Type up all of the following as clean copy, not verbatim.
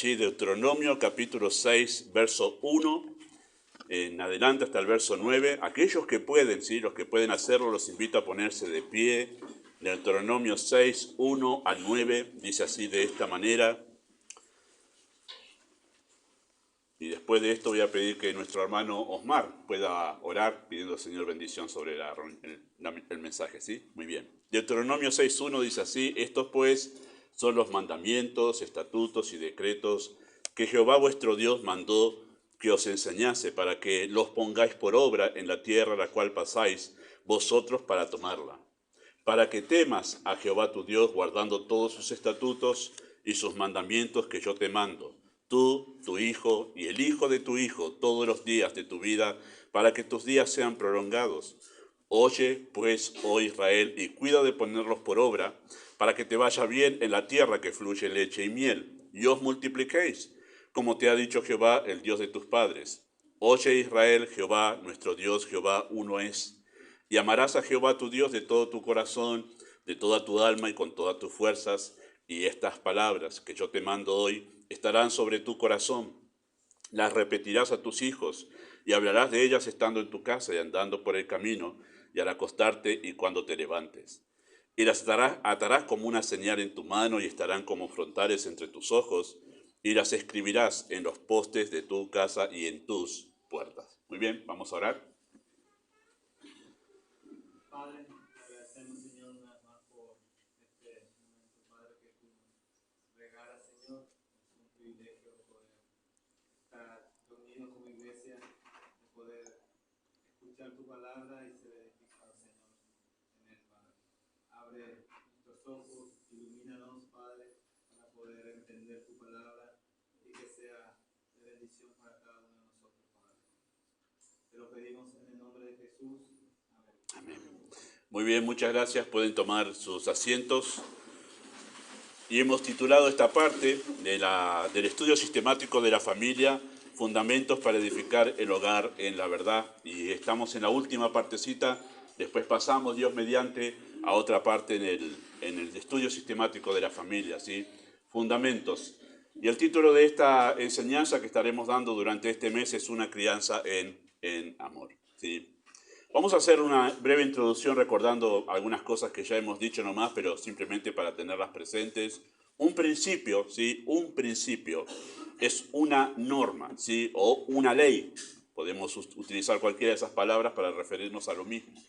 así, Deuteronomio capítulo 6, verso 1, en adelante hasta el verso 9. Aquellos que pueden, ¿sí? Los que pueden hacerlo, los invito a ponerse de pie. Deuteronomio 6, 1 al 9, dice así de esta manera. Y después de esto voy a pedir que nuestro hermano Osmar pueda orar pidiendo al Señor bendición sobre el mensaje, ¿sí? Muy bien. Deuteronomio 6.1 dice así: estos pues son los mandamientos, estatutos y decretos que Jehová vuestro Dios mandó que os enseñase para que los pongáis por obra en la tierra a la cual pasáis vosotros para tomarla. Para que temas a Jehová tu Dios guardando todos sus estatutos y sus mandamientos que yo te mando, tú, tu hijo y el hijo de tu hijo, todos los días de tu vida, para que tus días sean prolongados. Oye, pues, oh Israel, y cuida de ponerlos por obra, para que te vaya bien en la tierra que fluye leche y miel, y os multipliquéis, como te ha dicho Jehová, el Dios de tus padres. Oye, Israel, Jehová, nuestro Dios, Jehová, uno es. Y amarás a Jehová tu Dios de todo tu corazón, de toda tu alma y con todas tus fuerzas. Y estas palabras que yo te mando hoy estarán sobre tu corazón. Las repetirás a tus hijos y hablarás de ellas estando en tu casa y andando por el camino y al acostarte y cuando te levantes. Y las atarás como una señal en tu mano y estarán como frontales entre tus ojos y las escribirás en los postes de tu casa y en tus puertas. Muy bien, vamos a orar. Padre, agradecemos, Señor, una vez más por este momento, Padre, que tú nos regalas, Señor. Es un privilegio poder estar reunidos como iglesia, de poder escuchar tu palabra y ser edificados, Señor, en él, Padre. Abre nuestros ojos, ilumínanos, Padre, para poder entender tu palabra y que sea de bendición para cada uno de nosotros, Padre. Te lo pedimos en el nombre de Jesús. Amén. Muy bien, muchas gracias. Pueden tomar sus asientos. Y hemos titulado esta parte del estudio sistemático de la familia, Fundamentos para edificar el hogar en la verdad. Y estamos en la última partecita. Después pasamos, Dios mediante, a otra parte en el estudio sistemático de la familia, ¿sí? Fundamentos. Y el título de esta enseñanza que estaremos dando durante este mes es Una crianza en amor, ¿sí? Vamos a hacer una breve introducción recordando algunas cosas que ya hemos dicho nomás, pero simplemente para tenerlas presentes. Un principio, ¿sí? Un principio es una norma, ¿sí? O una ley. Podemos utilizar cualquiera de esas palabras para referirnos a lo mismo.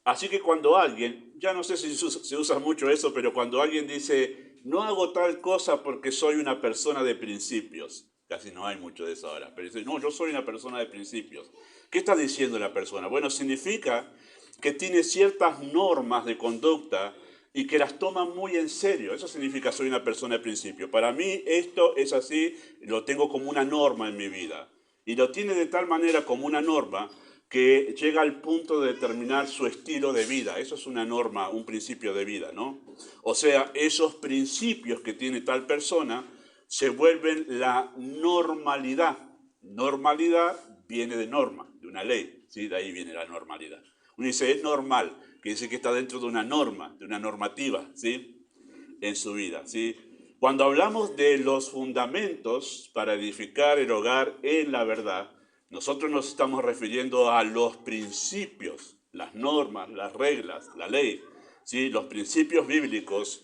Así que cuando alguien, ya no sé si se usa mucho eso, pero cuando alguien dice, no hago tal cosa porque soy una persona de principios, casi no hay mucho de eso ahora, pero dice, no, yo soy una persona de principios. ¿Qué está diciendo la persona? Bueno, significa que tiene ciertas normas de conducta y que las toma muy en serio. Eso significa soy una persona de principio. Para mí esto es así, lo tengo como una norma en mi vida. Y lo tiene de tal manera como una norma que llega al punto de determinar su estilo de vida. Eso es una norma, un principio de vida, ¿no? O sea, esos principios que tiene tal persona se vuelven la normalidad. Normalidad viene de norma, de una ley, ¿sí? De ahí viene la normalidad. Uno dice, es normal, que dice que está dentro de una norma, de una normativa, ¿sí? En su vida, ¿sí? Cuando hablamos de los fundamentos para edificar el hogar en la verdad, nosotros nos estamos refiriendo a los principios, las normas, las reglas, la ley, ¿sí? Los principios bíblicos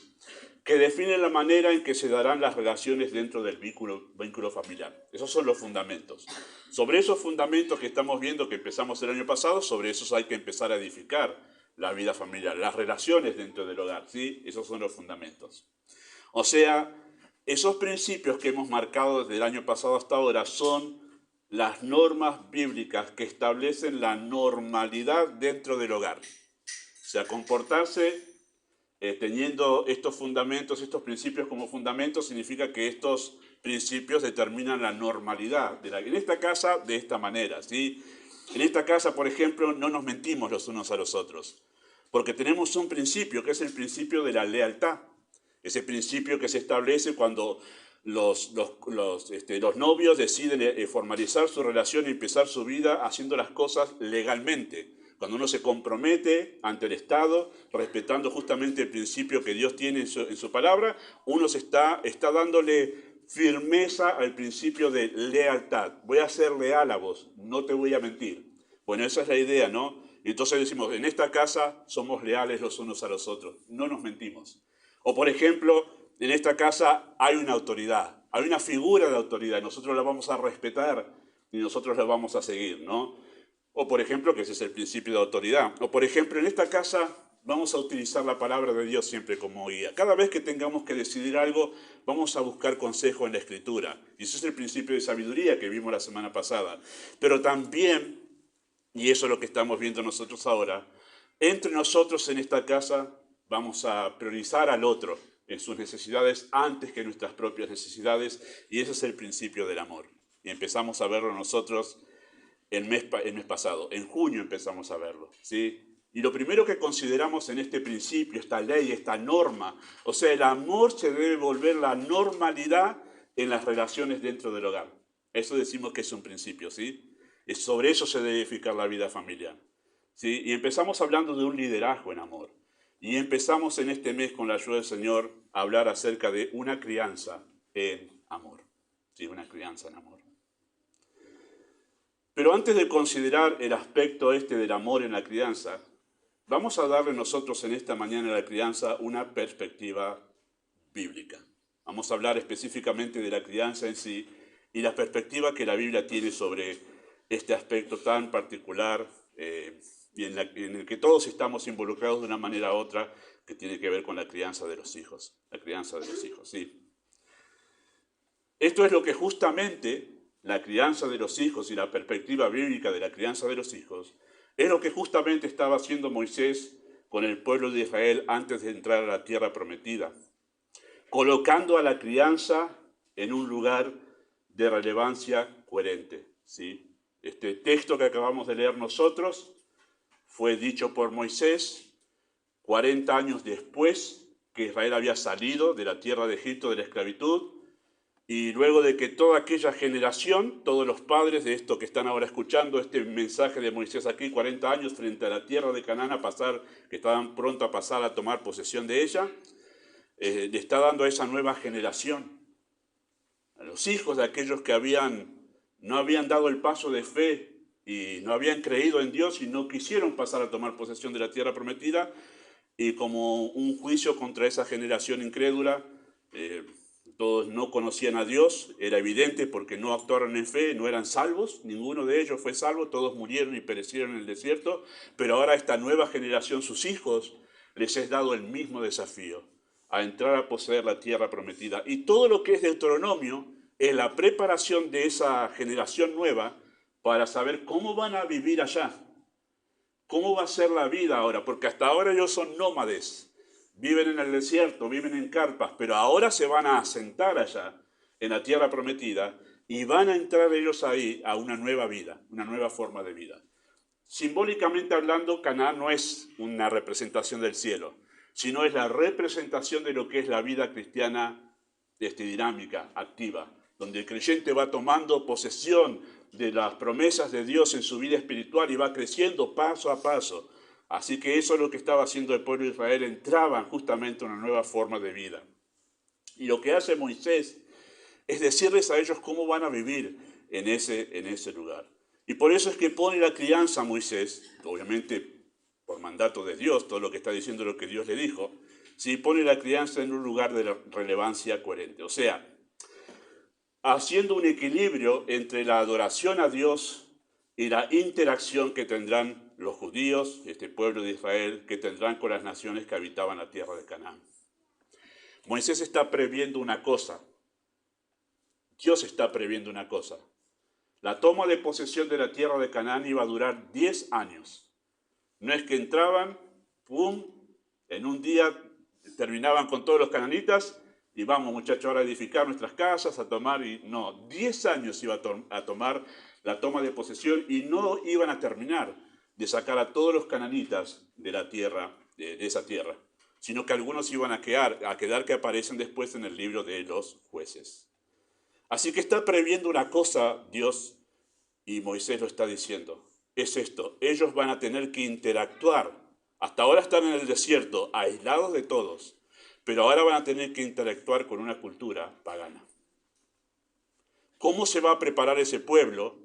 que definen la manera en que se darán las relaciones dentro del vínculo familiar. Esos son los fundamentos. Sobre esos fundamentos que estamos viendo, que empezamos el año pasado, sobre esos hay que empezar a edificar la vida familiar, las relaciones dentro del hogar, ¿sí? Esos son los fundamentos. O sea, esos principios que hemos marcado desde el año pasado hasta ahora son las normas bíblicas que establecen la normalidad dentro del hogar. O sea, comportarse teniendo estos fundamentos, estos principios como fundamentos, significa que estos principios determinan la normalidad. En esta casa, de esta manera, ¿sí? En esta casa, por ejemplo, no nos mentimos los unos a los otros, porque tenemos un principio, que es el principio de la lealtad. Ese principio que se establece cuando los novios deciden formalizar su relación y empezar su vida haciendo las cosas legalmente. Cuando uno se compromete ante el Estado, respetando justamente el principio que Dios tiene en su palabra, uno está dándole firmeza al principio de lealtad. Voy a ser leal a vos, no te voy a mentir. Bueno, esa es la idea, ¿no? Y entonces decimos, en esta casa somos leales los unos a los otros, no nos mentimos. O por ejemplo, en esta casa hay una autoridad, hay una figura de autoridad, y nosotros la vamos a respetar y nosotros la vamos a seguir, ¿no? O por ejemplo, que ese es el principio de autoridad. O por ejemplo, en esta casa vamos a utilizar la palabra de Dios siempre como guía. Cada vez que tengamos que decidir algo, vamos a buscar consejo en la Escritura. Y ese es el principio de sabiduría que vimos la semana pasada. Pero también, y eso es lo que estamos viendo nosotros ahora, entre nosotros en esta casa vamos a priorizar al otro en sus necesidades antes que nuestras propias necesidades. Y ese es el principio del amor. Y empezamos a verlo nosotros el mes pasado, en junio empezamos a verlo, ¿sí? Y lo primero que consideramos en este principio, esta ley, esta norma, o sea, el amor se debe volver la normalidad en las relaciones dentro del hogar. Eso decimos que es un principio, ¿sí? Sobre eso se debe edificar la vida familiar, ¿sí? Y empezamos hablando de un liderazgo en amor. Y empezamos en este mes, con la ayuda del Señor, a hablar acerca de una crianza en amor, ¿sí? Una crianza en amor. Pero antes de considerar el aspecto del amor en la crianza, vamos a darle nosotros en esta mañana a la crianza una perspectiva bíblica. Vamos a hablar específicamente de la crianza en sí y la perspectiva que la Biblia tiene sobre este aspecto tan particular y en el que todos estamos involucrados de una manera u otra, que tiene que ver con la crianza de los hijos. La crianza de los hijos, sí. Esto es lo que justamente la crianza de los hijos y la perspectiva bíblica de la crianza de los hijos es lo que justamente estaba haciendo Moisés con el pueblo de Israel antes de entrar a la tierra prometida, colocando a la crianza en un lugar de relevancia coherente, ¿sí? Este texto que acabamos de leer nosotros fue dicho por Moisés 40 años después que Israel había salido de la tierra de Egipto de la esclavitud. Y luego de que toda aquella generación, todos los padres de esto que están ahora escuchando este mensaje de Moisés aquí, 40 años frente a la tierra de Canaán que estaban pronto a pasar a tomar posesión de ella, le está dando a esa nueva generación, a los hijos de aquellos que no habían dado el paso de fe y no habían creído en Dios y no quisieron pasar a tomar posesión de la tierra prometida, y como un juicio contra esa generación incrédula, todos no conocían a Dios, era evidente porque no actuaron en fe, no eran salvos, ninguno de ellos fue salvo, todos murieron y perecieron en el desierto, pero ahora esta nueva generación, sus hijos, les es dado el mismo desafío, a entrar a poseer la tierra prometida. Y todo lo que es Deuteronomio es la preparación de esa generación nueva para saber cómo van a vivir allá, cómo va a ser la vida ahora, porque hasta ahora ellos son nómades. Viven en el desierto, viven en carpas, pero ahora se van a asentar allá, en la tierra prometida, y van a entrar ellos ahí a una nueva vida, una nueva forma de vida. Simbólicamente hablando, Canaán no es una representación del cielo, sino es la representación de lo que es la vida cristiana dinámica, activa, donde el creyente va tomando posesión de las promesas de Dios en su vida espiritual y va creciendo paso a paso. Así que eso es lo que estaba haciendo el pueblo de Israel, entraban justamente a una nueva forma de vida. Y lo que hace Moisés es decirles a ellos cómo van a vivir en ese lugar. Y por eso es que pone la crianza a Moisés, obviamente por mandato de Dios, todo lo que está diciendo lo que Dios le dijo, ¿sí? Pone la crianza en un lugar de relevancia coherente. O sea, haciendo un equilibrio entre la adoración a Dios y la interacción que tendrán los judíos, este pueblo de Israel, que tendrán con las naciones que habitaban la tierra de Canaán. Moisés está previendo una cosa. Dios está previendo una cosa. La toma de posesión de la tierra de Canaán iba a durar 10 años. No es que entraban, pum, en un día terminaban con todos los cananitas y vamos, muchachos, ahora a edificar nuestras casas, a tomar, y no, 10 años iba a tomar la toma de posesión y no iban a terminar de sacar a todos los cananitas de la tierra, de esa tierra, sino que algunos iban a quedar que aparecen después en el libro de los jueces. Así que está previendo una cosa Dios, y Moisés lo está diciendo, es esto: ellos van a tener que interactuar. Hasta ahora están en el desierto, aislados de todos, pero ahora van a tener que interactuar con una cultura pagana. ¿Cómo se va a preparar ese pueblo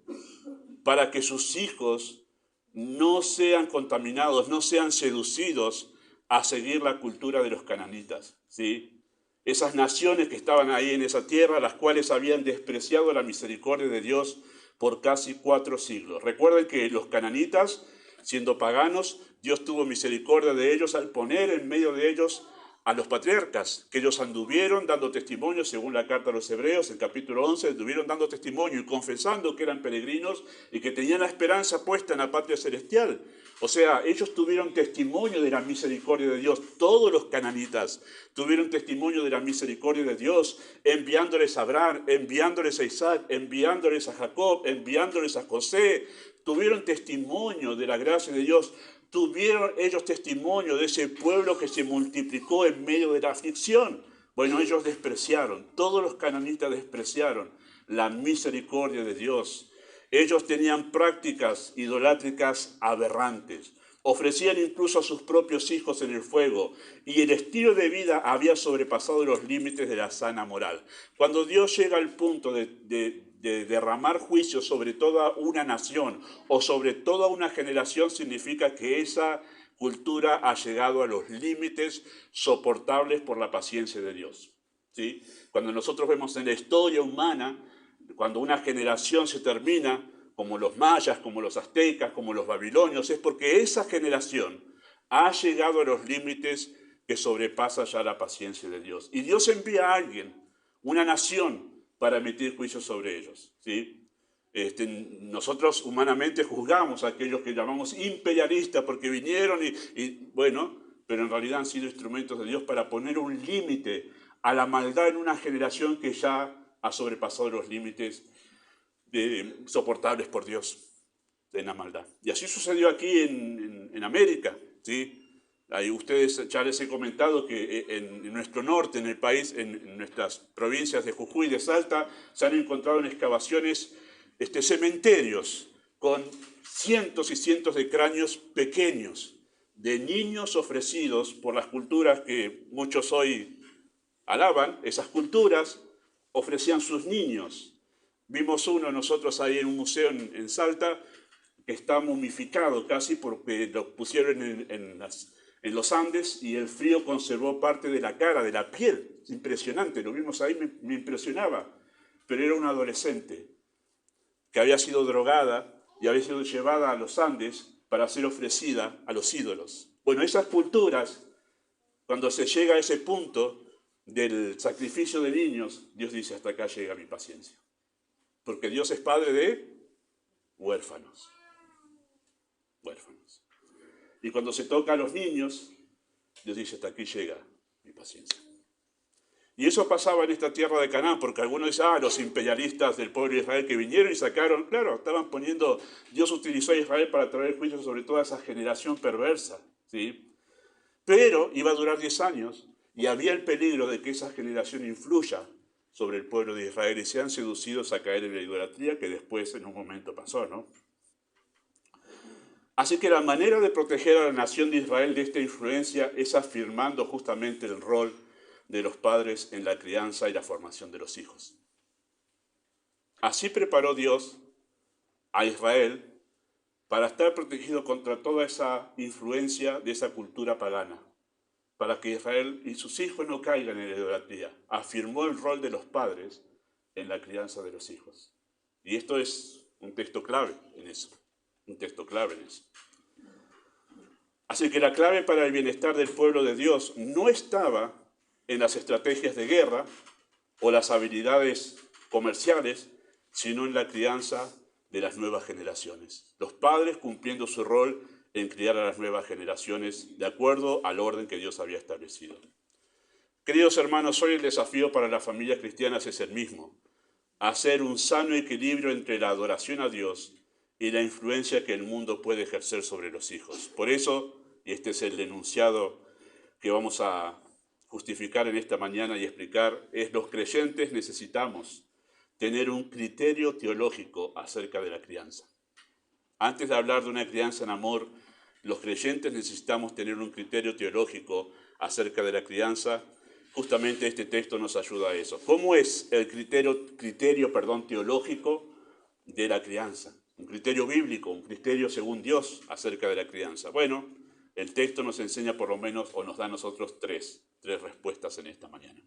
para que sus hijos no sean contaminados, no sean seducidos a seguir la cultura de los cananitas? ¿Sí? Esas naciones que estaban ahí en esa tierra, las cuales habían despreciado la misericordia de Dios por casi 4 siglos. Recuerden que los cananitas, siendo paganos, Dios tuvo misericordia de ellos al poner en medio de ellos a los patriarcas, que ellos anduvieron dando testimonio, según la carta a los Hebreos, el capítulo 11, anduvieron dando testimonio y confesando que eran peregrinos y que tenían la esperanza puesta en la patria celestial. O sea, ellos tuvieron testimonio de la misericordia de Dios. Todos los cananitas tuvieron testimonio de la misericordia de Dios, enviándoles a Abraham, enviándoles a Isaac, enviándoles a Jacob, enviándoles a José. Tuvieron testimonio de la gracia de Dios. Tuvieron ellos testimonio de ese pueblo que se multiplicó en medio de la aflicción. Bueno, ellos despreciaron, todos los cananitas despreciaron la misericordia de Dios. Ellos tenían prácticas idolátricas aberrantes. Ofrecían incluso a sus propios hijos en el fuego, y el estilo de vida había sobrepasado los límites de la sana moral. Cuando Dios llega al punto de derramar juicio sobre toda una nación o sobre toda una generación, significa que esa cultura ha llegado a los límites soportables por la paciencia de Dios. ¿Sí? Cuando nosotros vemos en la historia humana, cuando una generación se termina, como los mayas, como los aztecas, como los babilonios, es porque esa generación ha llegado a los límites que sobrepasa ya la paciencia de Dios. Y Dios envía a alguien, una nación, para emitir juicios sobre ellos. ¿Sí? Nosotros humanamente juzgamos a aquellos que llamamos imperialistas porque vinieron bueno, pero en realidad han sido instrumentos de Dios para poner un límite a la maldad en una generación que ya ha sobrepasado los límites soportables por Dios en la maldad. Y así sucedió aquí en América. ¿Sí? Ahí ustedes, ya les he comentado que en nuestro norte, en el país, en nuestras provincias de Jujuy y de Salta, se han encontrado en excavaciones cementerios con cientos y cientos de cráneos pequeños de niños ofrecidos por las culturas que muchos hoy alaban. Esas culturas ofrecían sus niños. Vimos uno nosotros ahí en un museo en Salta que está momificado casi porque lo pusieron en los Andes y el frío conservó parte de la cara, de la piel. Es impresionante, lo vimos ahí, me impresionaba. Pero era una adolescente que había sido drogada y había sido llevada a los Andes para ser ofrecida a los ídolos. Bueno, esas culturas, cuando se llega a ese punto del sacrificio de niños, Dios dice, hasta acá llega mi paciencia. Porque Dios es padre de huérfanos. Huérfanos. Y cuando se toca a los niños, Dios dice, hasta aquí llega mi paciencia. Y eso pasaba en esta tierra de Canaán, porque algunos dicen, los imperialistas del pueblo de Israel que vinieron y sacaron, claro, estaban poniendo, Dios utilizó a Israel para traer juicio sobre toda esa generación perversa, ¿sí? Pero iba a durar 10 años y había el peligro de que esa generación influya sobre el pueblo de Israel y sean seducidos a caer en la idolatría que después en un momento pasó, ¿no? Así que la manera de proteger a la nación de Israel de esta influencia es afirmando justamente el rol de los padres en la crianza y la formación de los hijos. Así preparó Dios a Israel para estar protegido contra toda esa influencia de esa cultura pagana, para que Israel y sus hijos no caigan en la idolatría. Afirmó el rol de los padres en la crianza de los hijos. Y esto es un texto clave en eso. Un texto clave en eso. Así que la clave para el bienestar del pueblo de Dios no estaba en las estrategias de guerra o las habilidades comerciales, sino en la crianza de las nuevas generaciones. Los padres cumpliendo su rol en criar a las nuevas generaciones de acuerdo al orden que Dios había establecido. Queridos hermanos, hoy el desafío para las familias cristianas es el mismo: hacer un sano equilibrio entre la adoración a Dios y la influencia que el mundo puede ejercer sobre los hijos. Por eso, y este es el enunciado que vamos a justificar en esta mañana y explicar, los creyentes necesitamos tener un criterio teológico acerca de la crianza. Antes de hablar de una crianza en amor, los creyentes necesitamos tener un criterio teológico acerca de la crianza justamente este texto nos ayuda a eso. ¿Cómo es el criterio teológico de la crianza? Un criterio bíblico, un criterio según Dios acerca de la crianza. Bueno, el texto nos enseña por lo menos, o nos da a nosotros tres respuestas en esta mañana.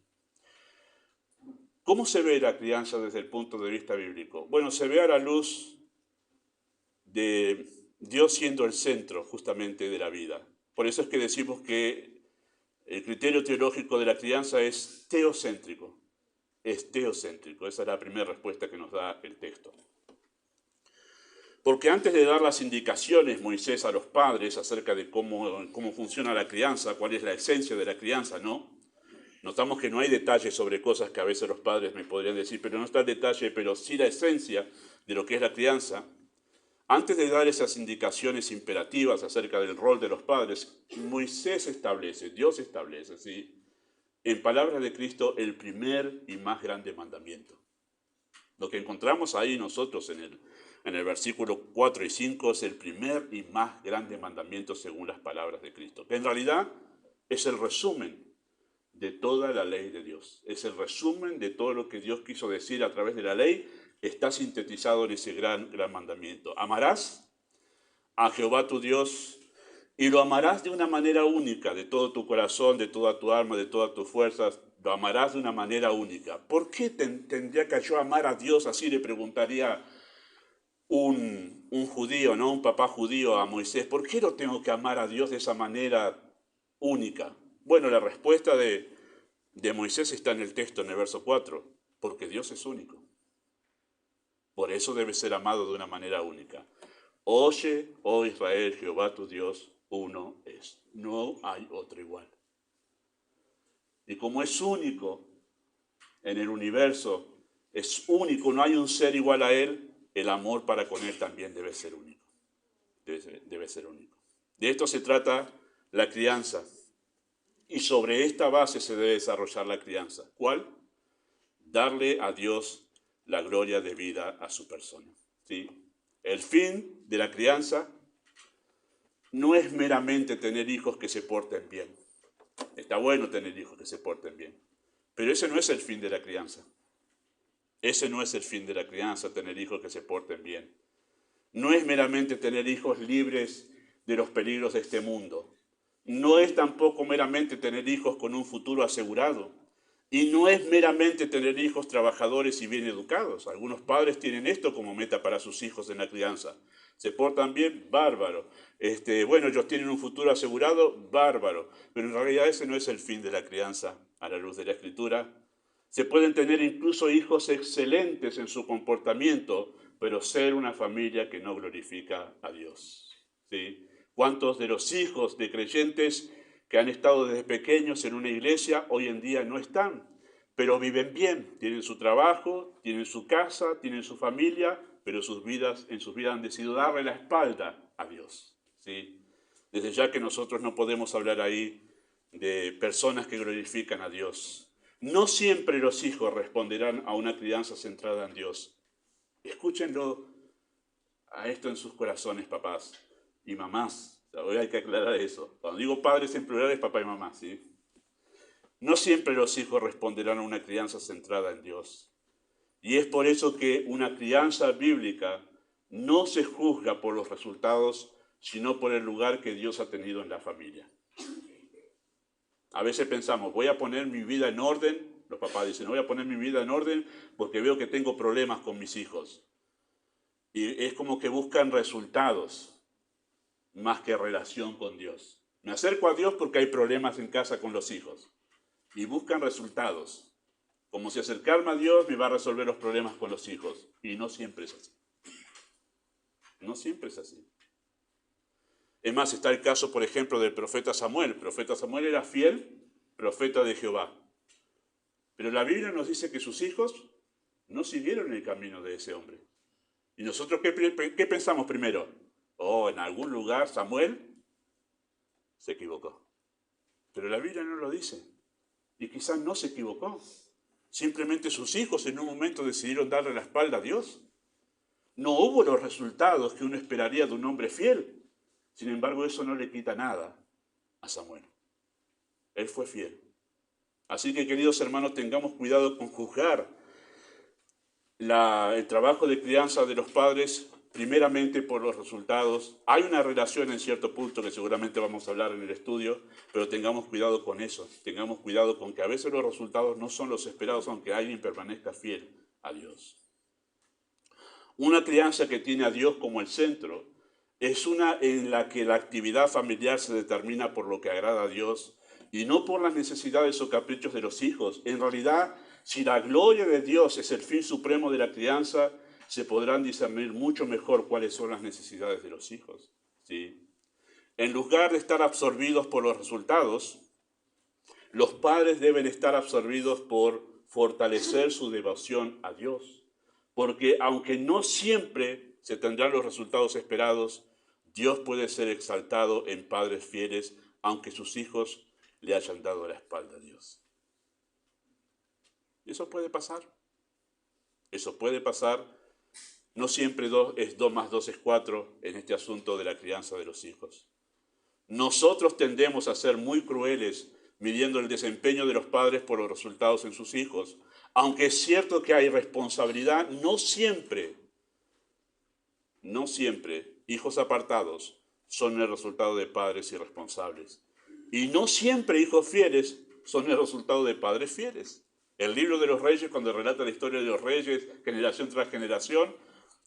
¿Cómo se ve la crianza desde el punto de vista bíblico? Bueno, se ve a la luz de Dios siendo el centro justamente de la vida. Por eso es que decimos que el criterio teológico de la crianza es teocéntrico. Es teocéntrico. Esa es la primera respuesta que nos da el texto. Porque antes de dar las indicaciones Moisés a los padres acerca de cómo funciona la crianza, cuál es la esencia de la crianza, ¿no? Notamos que no hay detalles sobre cosas que a veces los padres me podrían decir, pero no está el detalle, pero sí la esencia de lo que es la crianza. Antes de dar esas indicaciones imperativas acerca del rol de los padres, Moisés establece, Dios establece, ¿sí?, en palabras de Cristo, el primer y más grande mandamiento. Lo que encontramos ahí nosotros en el versículo 4 y 5 es el primer y más grande mandamiento según las palabras de Cristo, que en realidad es el resumen de toda la ley de Dios. Es el resumen de todo lo que Dios quiso decir a través de la ley, está sintetizado en ese gran mandamiento. Amarás a Jehová tu Dios y lo amarás de una manera única, de todo tu corazón, de toda tu alma, de todas tus fuerzas. Lo amarás de una manera única. ¿Por qué tendría que yo amar a Dios así? Le preguntaría un judío, ¿no? Un papá judío a Moisés. ¿Por qué lo tengo que amar a Dios de esa manera única? Bueno, la respuesta de Moisés está en el texto, en el verso 4. Porque Dios es único. Por eso debe ser amado de una manera única. Oye, oh Israel, Jehová tu Dios, uno es. No hay otro igual. Y como es único en el universo, es único, no hay un ser igual a Él, el amor para con Él también debe ser único. Debe ser único. De esto se trata la crianza. Y sobre esta base se debe desarrollar la crianza. ¿Cuál? Darle a Dios la gloria debida a su persona. ¿Sí? El fin de la crianza no es meramente tener hijos que se porten bien. Está bueno tener hijos que se porten bien, pero ese no es el fin de la crianza. Ese no es el fin de la crianza, tener hijos que se porten bien. No es meramente tener hijos libres de los peligros de este mundo. No es tampoco meramente tener hijos con un futuro asegurado. Y no es meramente tener hijos trabajadores y bien educados. Algunos padres tienen esto como meta para sus hijos en la crianza. Se portan bien, bárbaro. Bueno, ellos tienen un futuro asegurado, bárbaro. Pero en realidad ese no es el fin de la crianza a la luz de la Escritura. Se pueden tener incluso hijos excelentes en su comportamiento, pero ser una familia que no glorifica a Dios. ¿Sí? ¿Cuántos de los hijos de creyentes que han estado desde pequeños en una iglesia hoy en día no están, pero viven bien? Tienen su trabajo, tienen su casa, tienen su familia, pero en sus vidas han decidido darle la espalda a Dios. ¿Sí? Desde ya que nosotros no podemos hablar ahí de personas que glorifican a Dios. No siempre los hijos responderán a una crianza centrada en Dios. Escúchenlo a esto en sus corazones, papás y mamás. Hoy hay que aclarar eso. Cuando digo padres en plural es papá y mamá, ¿sí? No siempre los hijos responderán a una crianza centrada en Dios. Y es por eso que una crianza bíblica no se juzga por los resultados, sino por el lugar que Dios ha tenido en la familia. A veces pensamos, voy a poner mi vida en orden. Los papás dicen, voy a poner mi vida en orden porque veo que tengo problemas con mis hijos. Y es como que buscan resultados más que relación con Dios. Me acerco a Dios porque hay problemas en casa con los hijos. Y buscan resultados. Como si acercarme a Dios me va a resolver los problemas con los hijos. Y no siempre es así. No siempre es así. Es más, está el caso, por ejemplo, del profeta Samuel. El profeta Samuel era fiel profeta de Jehová. Pero la Biblia nos dice que sus hijos no siguieron el camino de ese hombre. ¿Y nosotros qué pensamos primero? En algún lugar Samuel se equivocó. Pero la Biblia no lo dice. Y quizás no se equivocó. Simplemente sus hijos en un momento decidieron darle la espalda a Dios. No hubo los resultados que uno esperaría de un hombre fiel. Sin embargo, eso no le quita nada a Samuel. Él fue fiel Así que, queridos hermanos, tengamos cuidado con juzgar el trabajo de crianza de los padres primeramente por los resultados. Hay una relación en cierto punto que seguramente vamos a hablar en el estudio, pero tengamos cuidado con eso. Tengamos cuidado con que a veces los resultados no son los esperados, aunque alguien permanezca fiel a Dios. Una crianza que tiene a Dios como el centro es una en la que la actividad familiar se determina por lo que agrada a Dios y no por las necesidades o caprichos de los hijos. En realidad, si la gloria de Dios es el fin supremo de la crianza, se podrán discernir mucho mejor cuáles son las necesidades de los hijos. ¿Sí? En lugar de estar absorbidos por los resultados, los padres deben estar absorbidos por fortalecer su devoción a Dios. Porque aunque no siempre se tendrán los resultados esperados, Dios puede ser exaltado en padres fieles, aunque sus hijos le hayan dado la espalda a Dios. Eso puede pasar. Eso puede pasar. No siempre 2 más 2 es 4 en este asunto de la crianza de los hijos. Nosotros tendemos a ser muy crueles midiendo el desempeño de los padres por los resultados en sus hijos. Aunque es cierto que hay responsabilidad, no siempre, hijos apartados son el resultado de padres irresponsables. Y no siempre hijos fieles son el resultado de padres fieles. El libro de los Reyes, cuando relata la historia de los reyes, generación tras generación,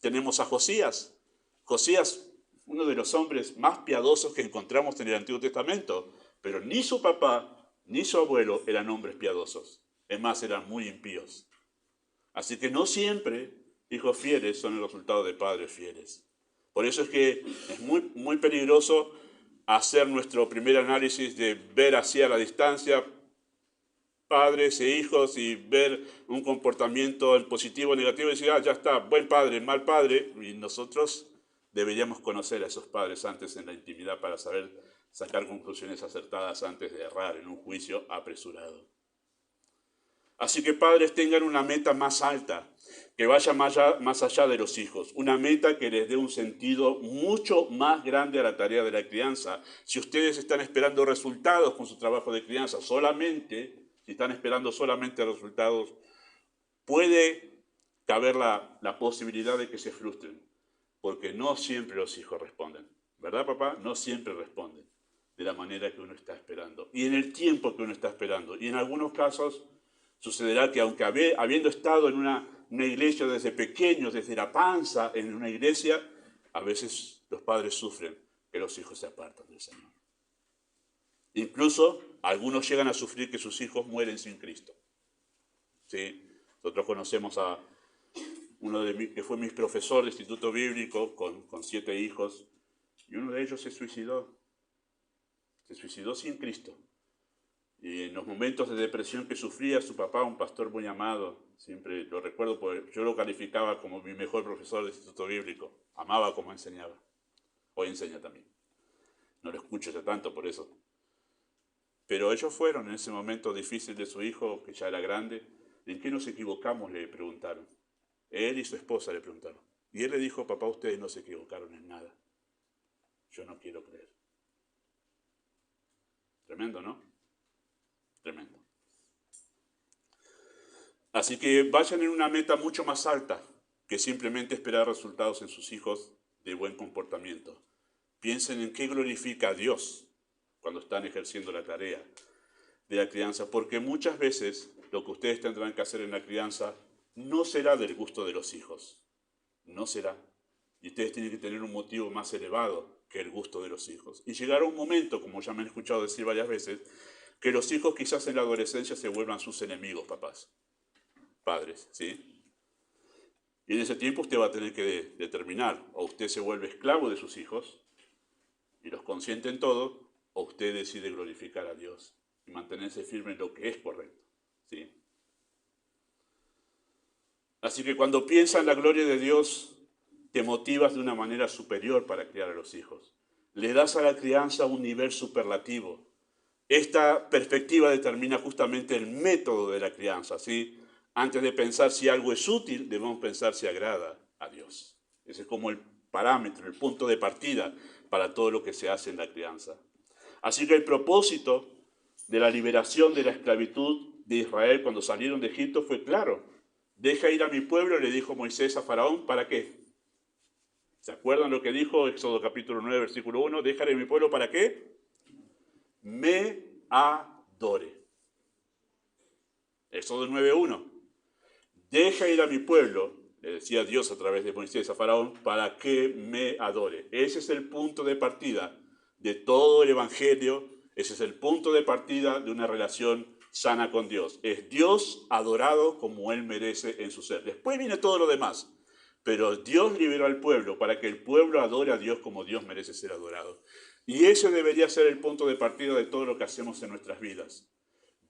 tenemos a Josías. Josías, uno de los hombres más piadosos que encontramos en el Antiguo Testamento, pero ni su papá ni su abuelo eran hombres piadosos. Es más, eran muy impíos. Así que no siempre hijos fieles son el resultado de padres fieles. Por eso es que es muy peligroso hacer nuestro primer análisis de ver hacia la distancia padres e hijos y ver un comportamiento en positivo o negativo y decir, ya está, buen padre, mal padre. Y nosotros deberíamos conocer a esos padres antes en la intimidad para saber sacar conclusiones acertadas antes de errar en un juicio apresurado. Así que padres, tengan una meta más alta, que vaya más allá de los hijos, una meta que les dé un sentido mucho más grande a la tarea de la crianza. Si ustedes están esperando resultados con su trabajo de crianza si están esperando solamente resultados, puede caber la posibilidad de que se frustren, porque no siempre los hijos responden. ¿Verdad, papá? No siempre responden de la manera que uno está esperando y en el tiempo que uno está esperando. Y en algunos casos sucederá que aunque habiendo estado en una iglesia desde pequeños, desde la panza en una iglesia, a veces los padres sufren que los hijos se apartan del Señor. Incluso algunos llegan a sufrir que sus hijos mueren sin Cristo. ¿Sí? Nosotros conocemos a uno que fue mi profesor de instituto bíblico con 7 hijos, y uno de ellos se suicidó sin Cristo. Y en los momentos de depresión que sufría, su papá, un pastor muy amado, siempre lo recuerdo porque yo lo calificaba como mi mejor profesor de instituto bíblico, amaba como enseñaba, hoy enseña también, no lo escucho ya tanto por eso. Pero ellos fueron en ese momento difícil de su hijo, que ya era grande. ¿En qué nos equivocamos?, le preguntaron. Él y su esposa le preguntaron. Y él le dijo, papá, ustedes no se equivocaron en nada. Yo no quiero creer. Tremendo, ¿no? Tremendo. Así que vayan en una meta mucho más alta que simplemente esperar resultados en sus hijos de buen comportamiento. Piensen en qué glorifica a Dios cuando están ejerciendo la tarea de la crianza, porque muchas veces lo que ustedes tendrán que hacer en la crianza no será del gusto de los hijos, no será. Y ustedes tienen que tener un motivo más elevado que el gusto de los hijos. Y llegará un momento, como ya me han escuchado decir varias veces, que los hijos quizás en la adolescencia se vuelvan sus enemigos, padres, ¿sí? Y en ese tiempo usted va a tener que determinar, o usted se vuelve esclavo de sus hijos y los consiente en todo, o usted decide glorificar a Dios y mantenerse firme en lo que es correcto, ¿sí? Así que cuando piensas en la gloria de Dios, te motivas de una manera superior para criar a los hijos. Le das a la crianza un nivel superlativo. Esta perspectiva determina justamente el método de la crianza, ¿sí? Antes de pensar si algo es útil, debemos pensar si agrada a Dios. Ese es como el parámetro, el punto de partida para todo lo que se hace en la crianza. Así que el propósito de la liberación de la esclavitud de Israel cuando salieron de Egipto fue claro. Deja ir a mi pueblo, le dijo Moisés a Faraón, ¿para qué? ¿Se acuerdan lo que dijo Éxodo capítulo 9, versículo 1? Deja ir a mi pueblo, ¿para qué? Me adore. Éxodo 9:1. Deja ir a mi pueblo, le decía Dios a través de Moisés a Faraón, para que me adore. Ese es el punto de partida de todo el Evangelio. Ese es el punto de partida de una relación sana con Dios. Es Dios adorado como Él merece en su ser. Después viene todo lo demás. Pero Dios liberó al pueblo para que el pueblo adore a Dios como Dios merece ser adorado. Y ese debería ser el punto de partida de todo lo que hacemos en nuestras vidas.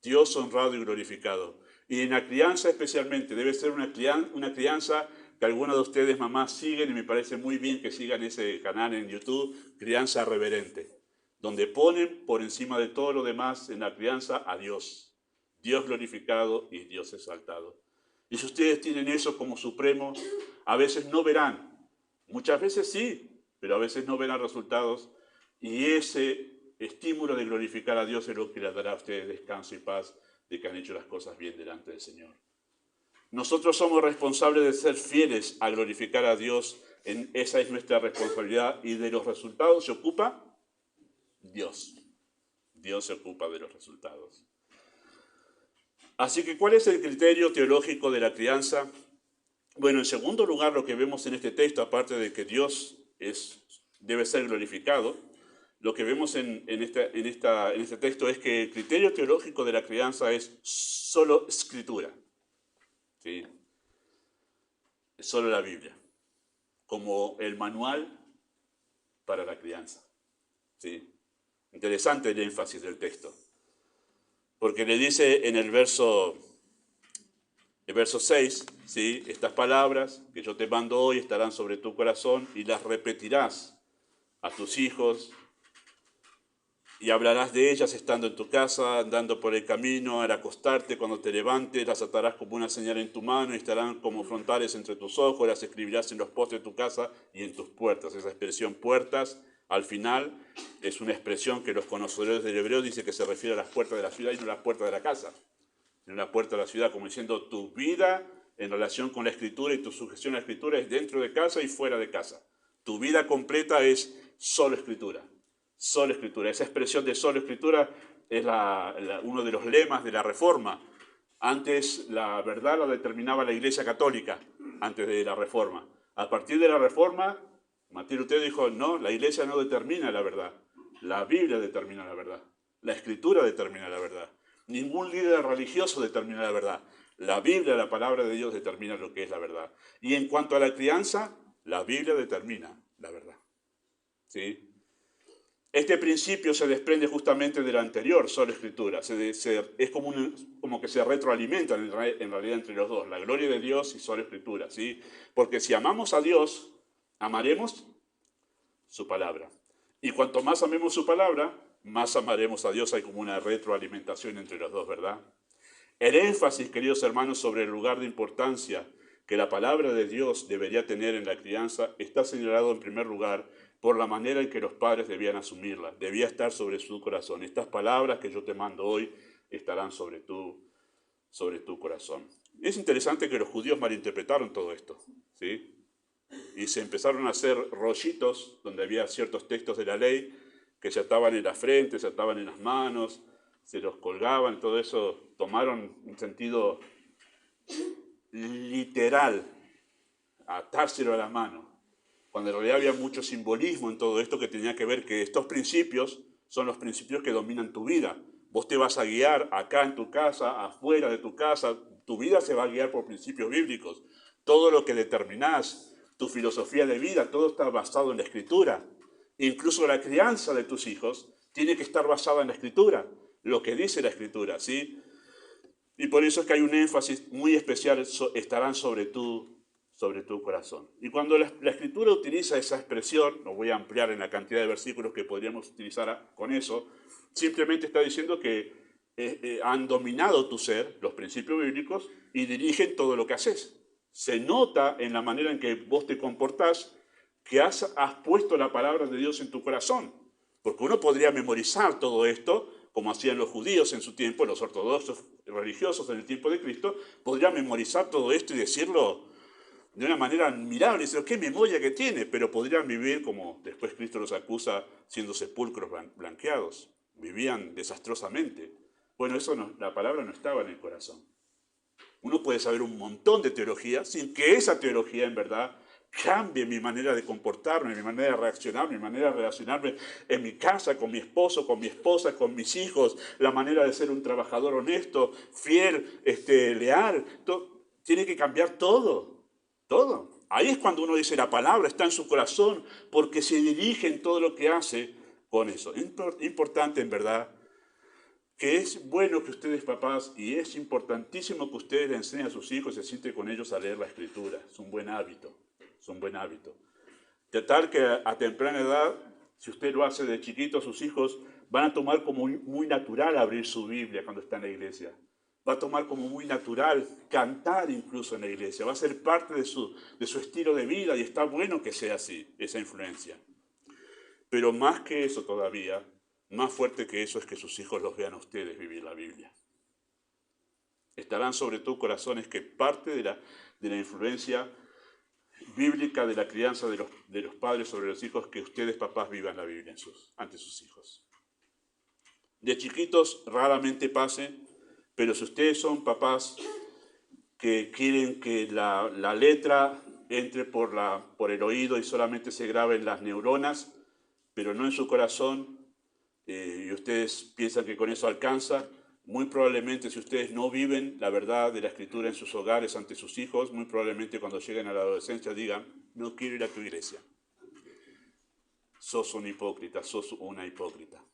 Dios honrado y glorificado. Y en la crianza especialmente, debe ser una crianza que algunas de ustedes, mamás, siguen, y me parece muy bien que sigan ese canal en YouTube, Crianza Reverente, donde ponen por encima de todo lo demás en la crianza a Dios. Dios glorificado y Dios exaltado. Y si ustedes tienen eso como supremo, a veces no verán, muchas veces sí, pero a veces no verán resultados, y ese estímulo de glorificar a Dios es lo que les dará a ustedes descanso y paz de que han hecho las cosas bien delante del Señor. Nosotros somos responsables de ser fieles a glorificar a Dios, esa es nuestra responsabilidad, y de los resultados se ocupa Dios. Dios se ocupa de los resultados. Así que, ¿cuál es el criterio teológico de la crianza? Bueno, en segundo lugar, lo que vemos en este texto, aparte de que Dios debe ser glorificado, lo que vemos en este texto es que el criterio teológico de la crianza es solo escritura. ¿Sí? Es solo la Biblia, como el manual para la crianza. ¿Sí? Interesante el énfasis del texto, porque le dice en el verso 6, ¿sí? Estas palabras que yo te mando hoy estarán sobre tu corazón y las repetirás a tus hijos y hablarás de ellas estando en tu casa, andando por el camino, al acostarte, cuando te levantes, las atarás como una señal en tu mano y estarán como frontales entre tus ojos, las escribirás en los postes de tu casa y en tus puertas. Esa expresión puertas, al final, es una expresión que los conocedores del hebreo dicen que se refiere a las puertas de la ciudad y no a las puertas de la casa. En la puerta de la ciudad, como diciendo, tu vida en relación con la Escritura y tu sujeción a la Escritura es dentro de casa y fuera de casa. Tu vida completa es solo Escritura. Solo Escritura. Esa expresión de solo Escritura es uno de los lemas de la Reforma. Antes la verdad la determinaba la Iglesia Católica, antes de la Reforma. A partir de la Reforma, Martín Lutero dijo, no, la Iglesia no determina la verdad. La Biblia determina la verdad. La Escritura determina la verdad. Ningún líder religioso determina la verdad. La Biblia, la palabra de Dios, determina lo que es la verdad. Y en cuanto a la crianza, la Biblia determina la verdad. ¿Sí? Este principio se desprende justamente de la anterior, solo Escritura. Es como que se retroalimentan en realidad entre los dos, la gloria de Dios y solo Escritura. ¿Sí? Porque si amamos a Dios, amaremos su palabra. Y cuanto más amemos su palabra, más amaremos a Dios. Hay como una retroalimentación entre los dos, ¿verdad? El énfasis, queridos hermanos, sobre el lugar de importancia que la palabra de Dios debería tener en la crianza está señalado en primer lugar por la manera en que los padres debían asumirla. Debía estar sobre su corazón. Estas palabras que yo te mando hoy estarán sobre tu corazón. Es interesante que los judíos malinterpretaron todo esto, ¿sí? Y se empezaron a hacer rollitos donde había ciertos textos de la ley que se ataban en la frente, se ataban en las manos, se los colgaban, todo eso tomaron un sentido literal, atárselo a la mano, cuando en realidad había mucho simbolismo en todo esto que tenía que ver que estos principios son los principios que dominan tu vida. Vos te vas a guiar acá en tu casa, afuera de tu casa, tu vida se va a guiar por principios bíblicos. Todo lo que determinás, tu filosofía de vida, todo está basado en la Escritura. Incluso la crianza de tus hijos tiene que estar basada en la Escritura, lo que dice la Escritura, ¿sí? Y por eso es que hay un énfasis muy especial, estarán sobre tu corazón. Y cuando la Escritura utiliza esa expresión, no voy a ampliar en la cantidad de versículos que podríamos utilizar con eso, simplemente está diciendo que han dominado tu ser, los principios bíblicos, y dirigen todo lo que haces. Se nota en la manera en que vos te comportás que has puesto la palabra de Dios en tu corazón. Porque uno podría memorizar todo esto, como hacían los judíos en su tiempo, los ortodoxos religiosos en el tiempo de Cristo, podría memorizar todo esto y decirlo de una manera admirable. Decir, qué memoria que tiene, pero podrían vivir, como después Cristo los acusa, siendo sepulcros blanqueados. Vivían desastrosamente. Bueno, eso no, la palabra no estaba en el corazón. Uno puede saber un montón de teología sin que esa teología en verdad cambie mi manera de comportarme, mi manera de reaccionar, mi manera de relacionarme en mi casa, con mi esposo, con mi esposa, con mis hijos, la manera de ser un trabajador honesto, fiel, leal. Tiene que cambiar todo, todo. Ahí es cuando uno dice la palabra está en su corazón porque se dirige en todo lo que hace con eso. Importante en verdad que es bueno que ustedes papás, y es importantísimo que ustedes le enseñen a sus hijos y se sienten con ellos a leer la Escritura. Es un buen hábito, es un buen hábito. De tal que a temprana edad, si usted lo hace de chiquito, sus hijos van a tomar como muy natural abrir su Biblia cuando está en la iglesia. Va a tomar como muy natural cantar incluso en la iglesia. Va a ser parte de su estilo de vida y está bueno que sea así, esa influencia. Pero más que eso todavía, más fuerte que eso es que sus hijos los vean a ustedes vivir la Biblia. Estarán sobre tus corazones que parte de la influencia bíblica de la crianza de los padres sobre los hijos, que ustedes papás vivan la Biblia ante sus hijos. De chiquitos raramente pase, pero si ustedes son papás que quieren que la letra entre por el oído y solamente se grabe en las neuronas, pero no en su corazón, y ustedes piensan que con eso alcanza, muy probablemente si ustedes no viven la verdad de la Escritura en sus hogares ante sus hijos, muy probablemente cuando lleguen a la adolescencia digan, no quiero ir a tu iglesia. Sos un hipócrita, sos una hipócrita.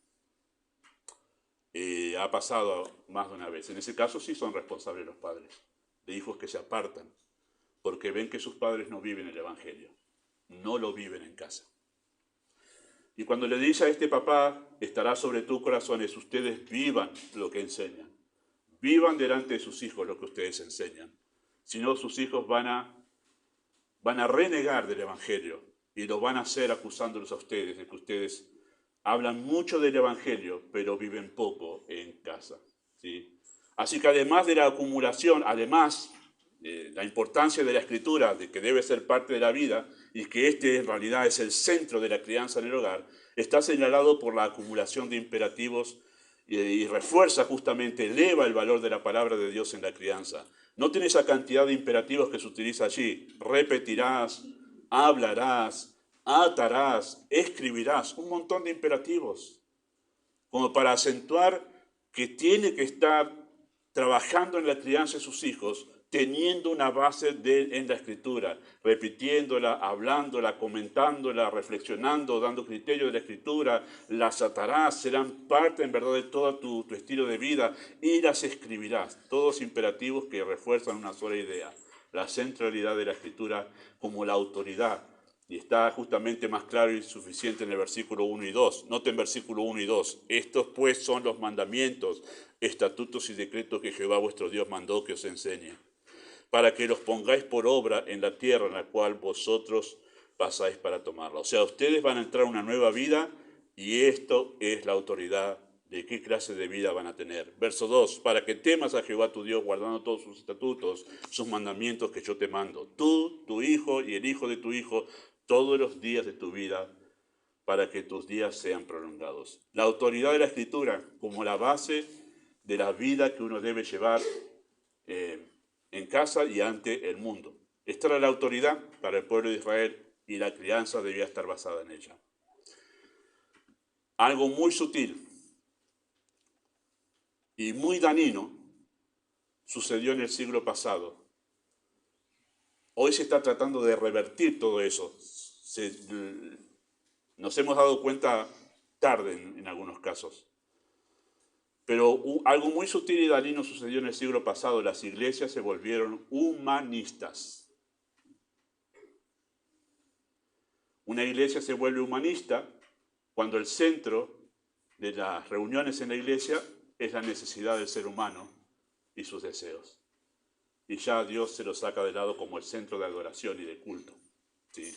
Ha pasado más de una vez. En ese caso sí son responsables los padres, de hijos que se apartan, porque ven que sus padres no viven el Evangelio, no lo viven en casa. Y cuando le dice a este papá, estará sobre tus corazones, ustedes vivan lo que enseñan. Vivan delante de sus hijos lo que ustedes enseñan. Si no, sus hijos van a renegar del Evangelio y lo van a hacer acusándolos a ustedes de que ustedes hablan mucho del Evangelio, pero viven poco en casa, ¿sí? Así que además de la acumulación, además la importancia de la Escritura, de que debe ser parte de la vida y que este en realidad es el centro de la crianza en el hogar, está señalado por la acumulación de imperativos y refuerza justamente, eleva el valor de la palabra de Dios en la crianza. Noten esa cantidad de imperativos que se utiliza allí. Repetirás, hablarás, atarás, escribirás, un montón de imperativos, como para acentuar que tiene que estar trabajando en la crianza de sus hijos, teniendo una base en la Escritura, repitiéndola, hablándola, comentándola, reflexionando, dando criterio de la Escritura, las atarás, serán parte en verdad de todo tu estilo de vida y las escribirás. Todos imperativos que refuerzan una sola idea, la centralidad de la Escritura como la autoridad. Y está justamente más claro y suficiente en el versículo 1 y 2. Noten versículo 1 y 2. Estos pues son los mandamientos, estatutos y decretos que Jehová vuestro Dios mandó que os enseñe, para que los pongáis por obra en la tierra en la cual vosotros pasáis para tomarla. O sea, ustedes van a entrar a una nueva vida y esto es la autoridad de qué clase de vida van a tener. Verso 2, para que temas a Jehová tu Dios guardando todos sus estatutos, sus mandamientos que yo te mando, tú, tu hijo y el hijo de tu hijo, todos los días de tu vida, para que tus días sean prolongados. La autoridad de la Escritura como la base de la vida que uno debe llevar en casa y ante el mundo. Esta era la autoridad para el pueblo de Israel y la crianza debía estar basada en ella. Algo muy sutil y muy dañino sucedió en el siglo pasado. Hoy se está tratando de revertir todo eso. Nos hemos dado cuenta tarde en algunos casos. Pero algo muy sutil y dañino sucedió en el siglo pasado. Las iglesias se volvieron humanistas. Una iglesia se vuelve humanista cuando el centro de las reuniones en la iglesia es la necesidad del ser humano y sus deseos. Y ya Dios se lo saca de lado como el centro de adoración y de culto. ¿Sí?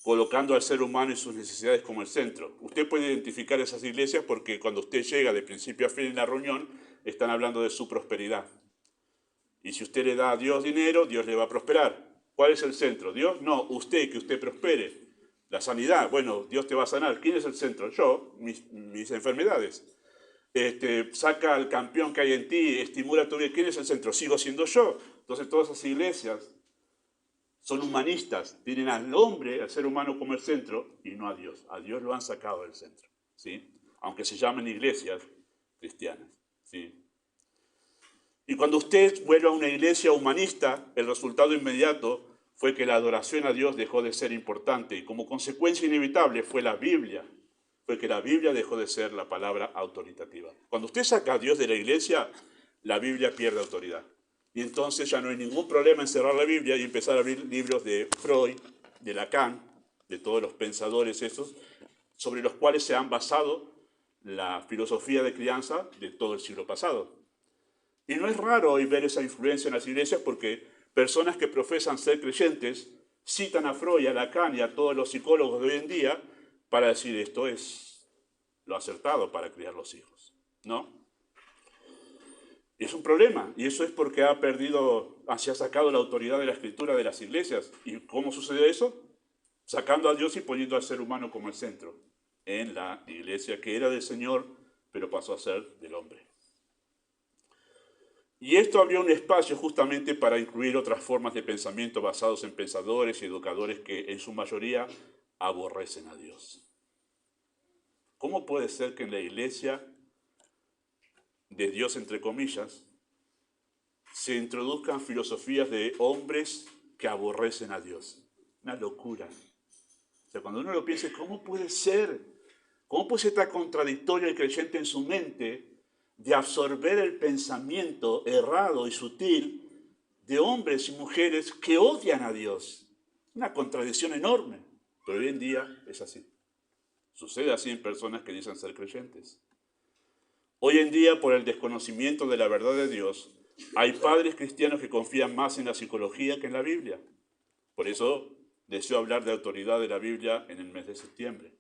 colocando al ser humano y sus necesidades como el centro. Usted puede identificar esas iglesias porque cuando usted llega de principio a fin en la reunión, están hablando de su prosperidad. Y si usted le da a Dios dinero, Dios le va a prosperar. ¿Cuál es el centro? ¿Dios? No, usted, que usted prospere. La sanidad, bueno, Dios te va a sanar. ¿Quién es el centro? Yo, mis enfermedades. Saca al campeón que hay en ti, estimula tu vida. ¿Quién es el centro? Sigo siendo yo. Entonces todas esas iglesias son humanistas, tienen al hombre, al ser humano como el centro y no a Dios. A Dios lo han sacado del centro, ¿sí? Aunque se llamen iglesias cristianas, ¿sí? Y cuando usted vuelve a una iglesia humanista, el resultado inmediato fue que la adoración a Dios dejó de ser importante y como consecuencia inevitable fue que la Biblia dejó de ser la palabra autoritativa. Cuando usted saca a Dios de la iglesia, la Biblia pierde autoridad. Y entonces ya no hay ningún problema en cerrar la Biblia y empezar a abrir libros de Freud, de Lacan, de todos los pensadores esos, sobre los cuales se han basado la filosofía de crianza de todo el siglo pasado. Y no es raro hoy ver esa influencia en las iglesias porque personas que profesan ser creyentes citan a Freud, a Lacan y a todos los psicólogos de hoy en día para decir esto es lo acertado para criar los hijos, ¿no? Y es un problema, y eso es porque se ha sacado la autoridad de la escritura de las iglesias. ¿Y cómo sucede eso? Sacando a Dios y poniendo al ser humano como el centro en la iglesia que era del Señor, pero pasó a ser del hombre. Y esto abrió un espacio justamente para incluir otras formas de pensamiento basados en pensadores y educadores que en su mayoría aborrecen a Dios. ¿Cómo puede ser que en la iglesia de Dios, entre comillas, se introduzcan filosofías de hombres que aborrecen a Dios? Una locura. O sea, cuando uno lo piensa, ¿cómo puede ser? ¿Cómo puede ser tan contradictorio el creyente en su mente de absorber el pensamiento errado y sutil de hombres y mujeres que odian a Dios? Una contradicción enorme. Pero hoy en día es así. Sucede así en personas que dicen ser creyentes. Hoy en día, por el desconocimiento de la verdad de Dios, hay padres cristianos que confían más en la psicología que en la Biblia. Por eso deseo hablar de autoridad de la Biblia en el mes de septiembre.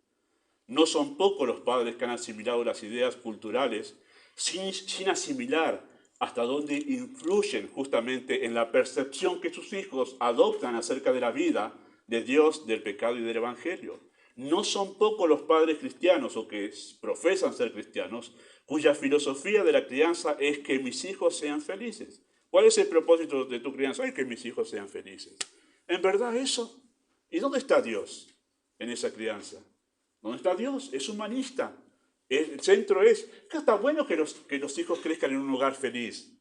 No son pocos los padres que han asimilado las ideas culturales sin asimilar hasta dónde influyen justamente en la percepción que sus hijos adoptan acerca de la vida, de Dios, del pecado y del Evangelio. No son pocos los padres cristianos o que profesan ser cristianos cuya filosofía de la crianza es que mis hijos sean felices. ¿Cuál es el propósito de tu crianza? Es que mis hijos sean felices. ¿En verdad eso? ¿Y dónde está Dios en esa crianza? ¿Dónde está Dios? Es humanista. El centro es, que está bueno que los hijos crezcan en un hogar feliz.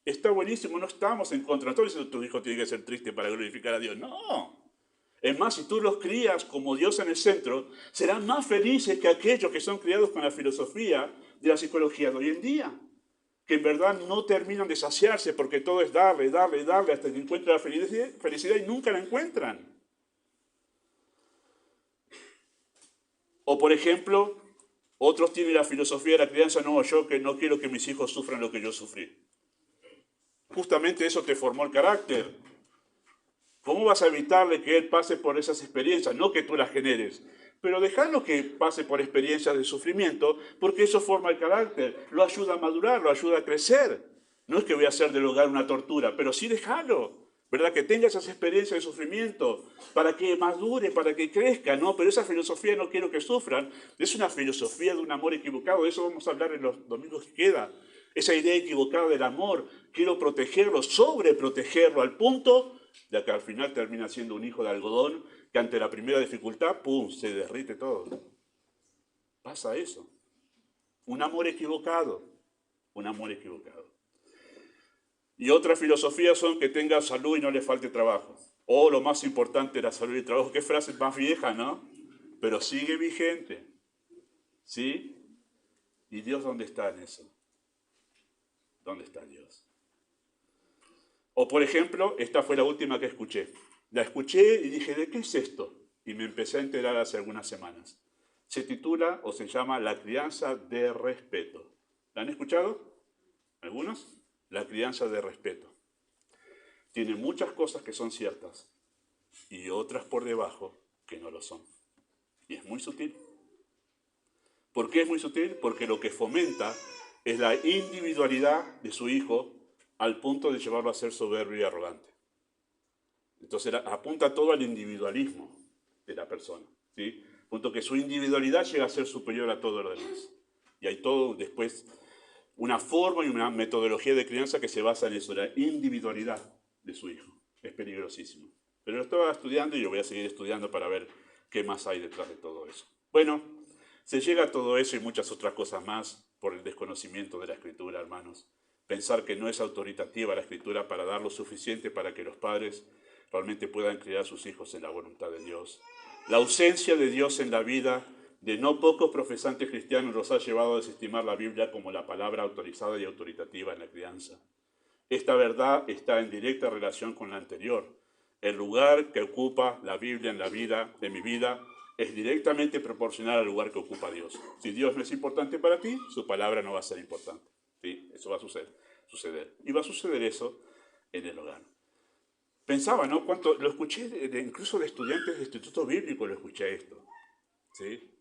Está buenísimo, no estamos en contra. Entonces tu hijo tiene que ser triste para glorificar a Dios. No. Es más, si tú los crías como Dios en el centro, serán más felices que aquellos que son criados con la filosofía de la psicología de hoy en día, que en verdad no terminan de saciarse porque todo es darle, darle, darle hasta que encuentran la felicidad y nunca la encuentran. O por ejemplo, otros tienen la filosofía de la crianza, no, yo que no quiero que mis hijos sufran lo que yo sufrí. Justamente eso te formó el carácter. ¿Cómo vas a evitarle que él pase por esas experiencias? No que tú las generes, pero dejarlo que pase por experiencias de sufrimiento, porque eso forma el carácter, lo ayuda a madurar, lo ayuda a crecer. No es que voy a hacer del hogar una tortura, pero sí dejarlo, ¿verdad? Que tenga esas experiencias de sufrimiento, para que madure, para que crezca, ¿no? Pero esa filosofía no quiero que sufran, es una filosofía de un amor equivocado, de eso vamos a hablar en los domingos que queda. Esa idea equivocada del amor, quiero protegerlo, sobreprotegerlo, al punto de que al final termina siendo un hijo de algodón que ante la primera dificultad, ¡pum!, se derrite todo. Pasa eso. Un amor equivocado. Un amor equivocado. Y otras filosofías son que tenga salud y no le falte trabajo. O lo más importante, la salud y el trabajo. Qué frase más vieja, ¿no? Pero sigue vigente. ¿Sí? ¿Y Dios dónde está en eso? ¿Dónde está Dios? O por ejemplo, esta fue la última que escuché. La escuché y dije, ¿de qué es esto? Y me empecé a enterar hace algunas semanas. Se titula o se llama La crianza de respeto. ¿La han escuchado? ¿Algunos? La crianza de respeto. Tiene muchas cosas que son ciertas y otras por debajo que no lo son. Y es muy sutil. ¿Por qué es muy sutil? Porque lo que fomenta es la individualidad de su hijo al punto de llevarlo a ser soberbio y arrogante. Entonces apunta todo al individualismo de la persona, ¿sí? Punto que su individualidad llega a ser superior a todo lo demás. Y hay todo después una forma y una metodología de crianza que se basa en eso, la individualidad de su hijo. Es peligrosísimo. Pero lo estaba estudiando y yo voy a seguir estudiando para ver qué más hay detrás de todo eso. Bueno, se llega a todo eso y muchas otras cosas más por el desconocimiento de la Escritura, hermanos. Pensar que no es autoritativa la Escritura para dar lo suficiente para que los padres realmente puedan criar a sus hijos en la voluntad de Dios. La ausencia de Dios en la vida de no pocos profesantes cristianos los ha llevado a desestimar la Biblia como la palabra autorizada y autoritativa en la crianza. Esta verdad está en directa relación con la anterior. El lugar que ocupa la Biblia en la vida de mi vida es directamente proporcional al lugar que ocupa Dios. Si Dios no es importante para ti, su palabra no va a ser importante. ¿Sí? Eso va a suceder. Y va a suceder eso en el hogar. Pensaba, ¿no? Cuánto, lo escuché incluso de estudiantes de instituto bíblico, lo escuché esto. ¿Sí?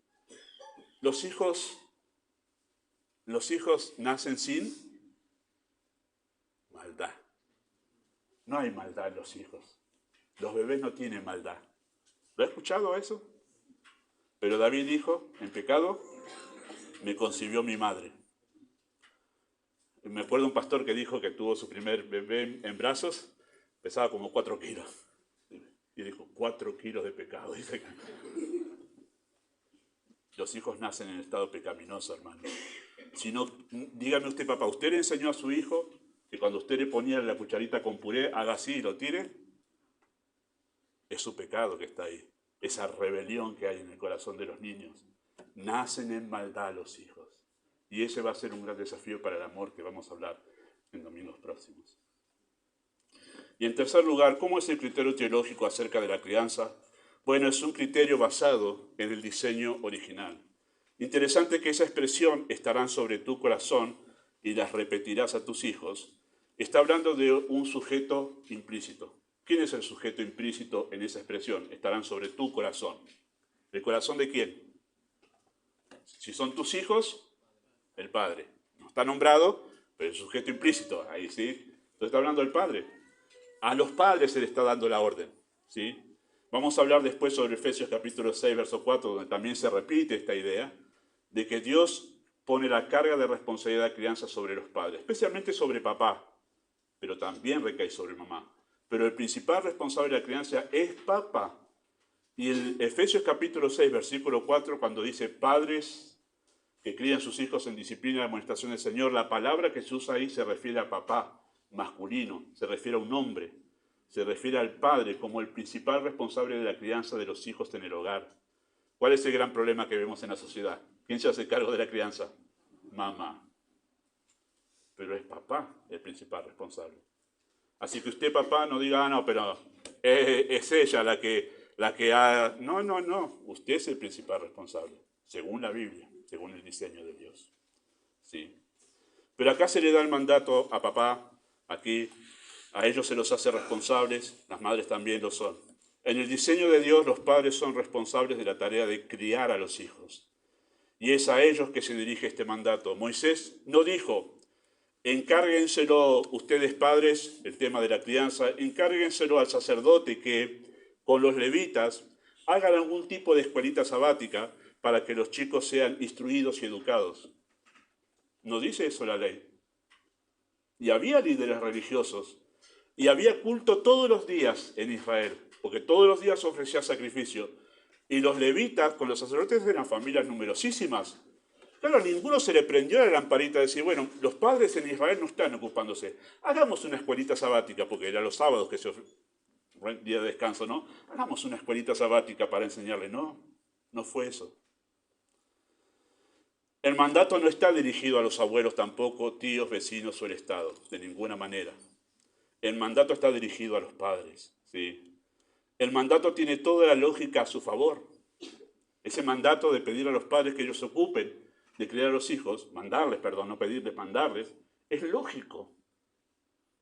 Los hijos nacen sin maldad. No hay maldad en los hijos. Los bebés no tienen maldad. ¿Lo ha escuchado eso? Pero David dijo, en pecado me concibió mi madre. Me acuerdo un pastor que dijo que tuvo su primer bebé en brazos, pesaba como 4 kilos. Y dijo, 4 kilos de pecado. Dice que los hijos nacen en estado pecaminoso, hermano. Si no, dígame usted, papá, ¿usted le enseñó a su hijo que cuando usted le ponía la cucharita con puré, haga así y lo tire? Es su pecado que está ahí. Esa rebelión que hay en el corazón de los niños. Nacen en maldad los hijos. Y ese va a ser un gran desafío para el amor que vamos a hablar en domingos próximos. Y en tercer lugar, ¿cómo es el criterio teológico acerca de la crianza? Bueno, es un criterio basado en el diseño original. Interesante que esa expresión estarán sobre tu corazón y las repetirás a tus hijos. Está hablando de un sujeto implícito. ¿Quién es el sujeto implícito en esa expresión? Estarán sobre tu corazón. ¿El corazón de quién? Si son tus hijos, el Padre. No está nombrado, pero el sujeto implícito, ahí sí. Entonces está hablando del Padre. A los padres se le está dando la orden, ¿sí? Vamos a hablar después sobre Efesios capítulo 6, verso 4, donde también se repite esta idea de que Dios pone la carga de responsabilidad de crianza sobre los padres, especialmente sobre papá, pero también recae sobre mamá. Pero el principal responsable de la crianza es papá. Y en Efesios capítulo 6, versículo 4, cuando dice padres que crían sus hijos en disciplina y amonestación del Señor, la palabra que se usa ahí se refiere a papá masculino, se refiere a un hombre, se refiere al padre como el principal responsable de la crianza de los hijos en el hogar. ¿Cuál es el gran problema que vemos en la sociedad? ¿Quién se hace cargo de la crianza? Mamá. Pero es papá el principal responsable. Así que usted, papá, no diga, no, pero es ella la que ha... No. Usted es el principal responsable, según la Biblia, según el diseño de Dios. ¿Sí? Pero acá se le da el mandato a papá, aquí, a ellos se los hace responsables, las madres también lo son. En el diseño de Dios, los padres son responsables de la tarea de criar a los hijos. Y es a ellos que se dirige este mandato. Moisés no dijo, encárguenselo ustedes padres, el tema de la crianza, encárguenselo al sacerdote que con los levitas hagan algún tipo de escuelita sabática para que los chicos sean instruidos y educados. No dice eso la ley. Y había líderes religiosos y había culto todos los días en Israel, porque todos los días ofrecía sacrificio. Y los levitas con los sacerdotes eran familias numerosísimas. Claro, a ninguno se le prendió la lamparita de decir, bueno, los padres en Israel no están ocupándose. Hagamos una escuelita sabática, porque eran los sábados que se día de descanso, ¿no? Hagamos una escuelita sabática para enseñarle. No, no fue eso. El mandato no está dirigido a los abuelos tampoco, tíos, vecinos o el Estado, de ninguna manera. El mandato está dirigido a los padres, ¿sí? El mandato tiene toda la lógica a su favor. Ese mandato de pedir a los padres que ellos se ocupen de criar a los hijos, no pedirles, mandarles, es lógico.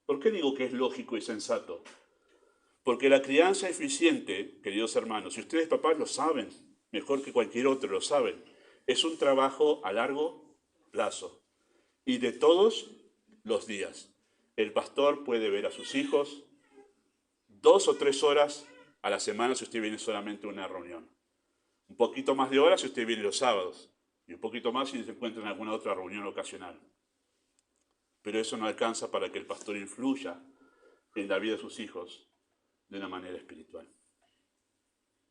¿Por qué digo que es lógico y sensato? Porque la crianza eficiente, queridos hermanos, y ustedes papás lo saben, mejor que cualquier otro lo saben, es un trabajo a largo plazo y de todos los días. El pastor puede ver a sus hijos 2 o 3 horas a la semana si usted viene solamente a una reunión. Un poquito más de horas si usted viene los sábados. Y un poquito más si se encuentra en alguna otra reunión ocasional. Pero eso no alcanza para que el pastor influya en la vida de sus hijos de una manera espiritual.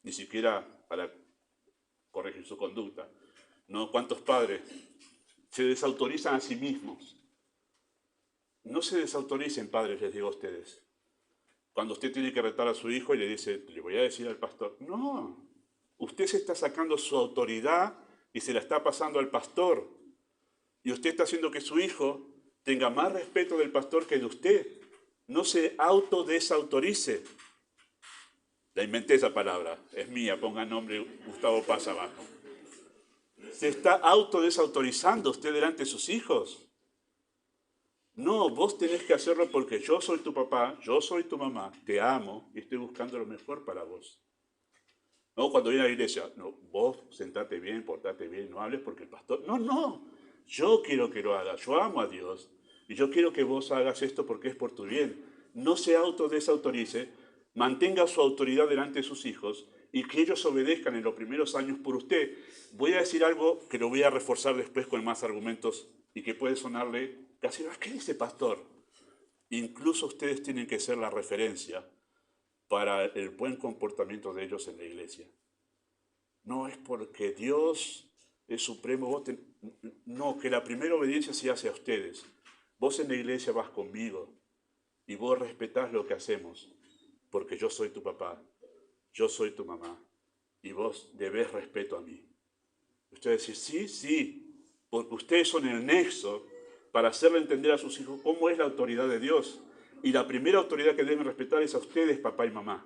Ni siquiera para corregir su conducta. ¿No? ¿Cuántos padres se desautorizan a sí mismos? No se desautoricen, padres, les digo a ustedes. Cuando usted tiene que retar a su hijo y le dice, le voy a decir al pastor, no, usted se está sacando su autoridad y se la está pasando al pastor. Y usted está haciendo que su hijo tenga más respeto del pastor que de usted. No se autodesautorice. La inventé esa palabra, es mía, ponga nombre Gustavo Paz abajo. Se está autodesautorizando usted delante de sus hijos. No, vos tenés que hacerlo porque yo soy tu papá, yo soy tu mamá, te amo y estoy buscando lo mejor para vos. No, cuando viene a la iglesia, no, vos sentate bien, portate bien, no hables porque el pastor... No, yo quiero que lo hagas, yo amo a Dios y yo quiero que vos hagas esto porque es por tu bien. No se autodesautorice, mantenga su autoridad delante de sus hijos y que ellos obedezcan en los primeros años por usted. Voy a decir algo que lo voy a reforzar después con más argumentos y que puede sonarle casi, ¿qué dice pastor? Incluso ustedes tienen que ser la referencia para el buen comportamiento de ellos en la iglesia. No es porque Dios es supremo, no, que la primera obediencia se hace a ustedes. Vos en la iglesia vas conmigo y vos respetás lo que hacemos, porque yo soy tu papá, yo soy tu mamá y vos debés respeto a mí. Ustedes dicen, sí, porque ustedes son el nexo para hacerle entender a sus hijos cómo es la autoridad de Dios. Y la primera autoridad que deben respetar es a ustedes, papá y mamá.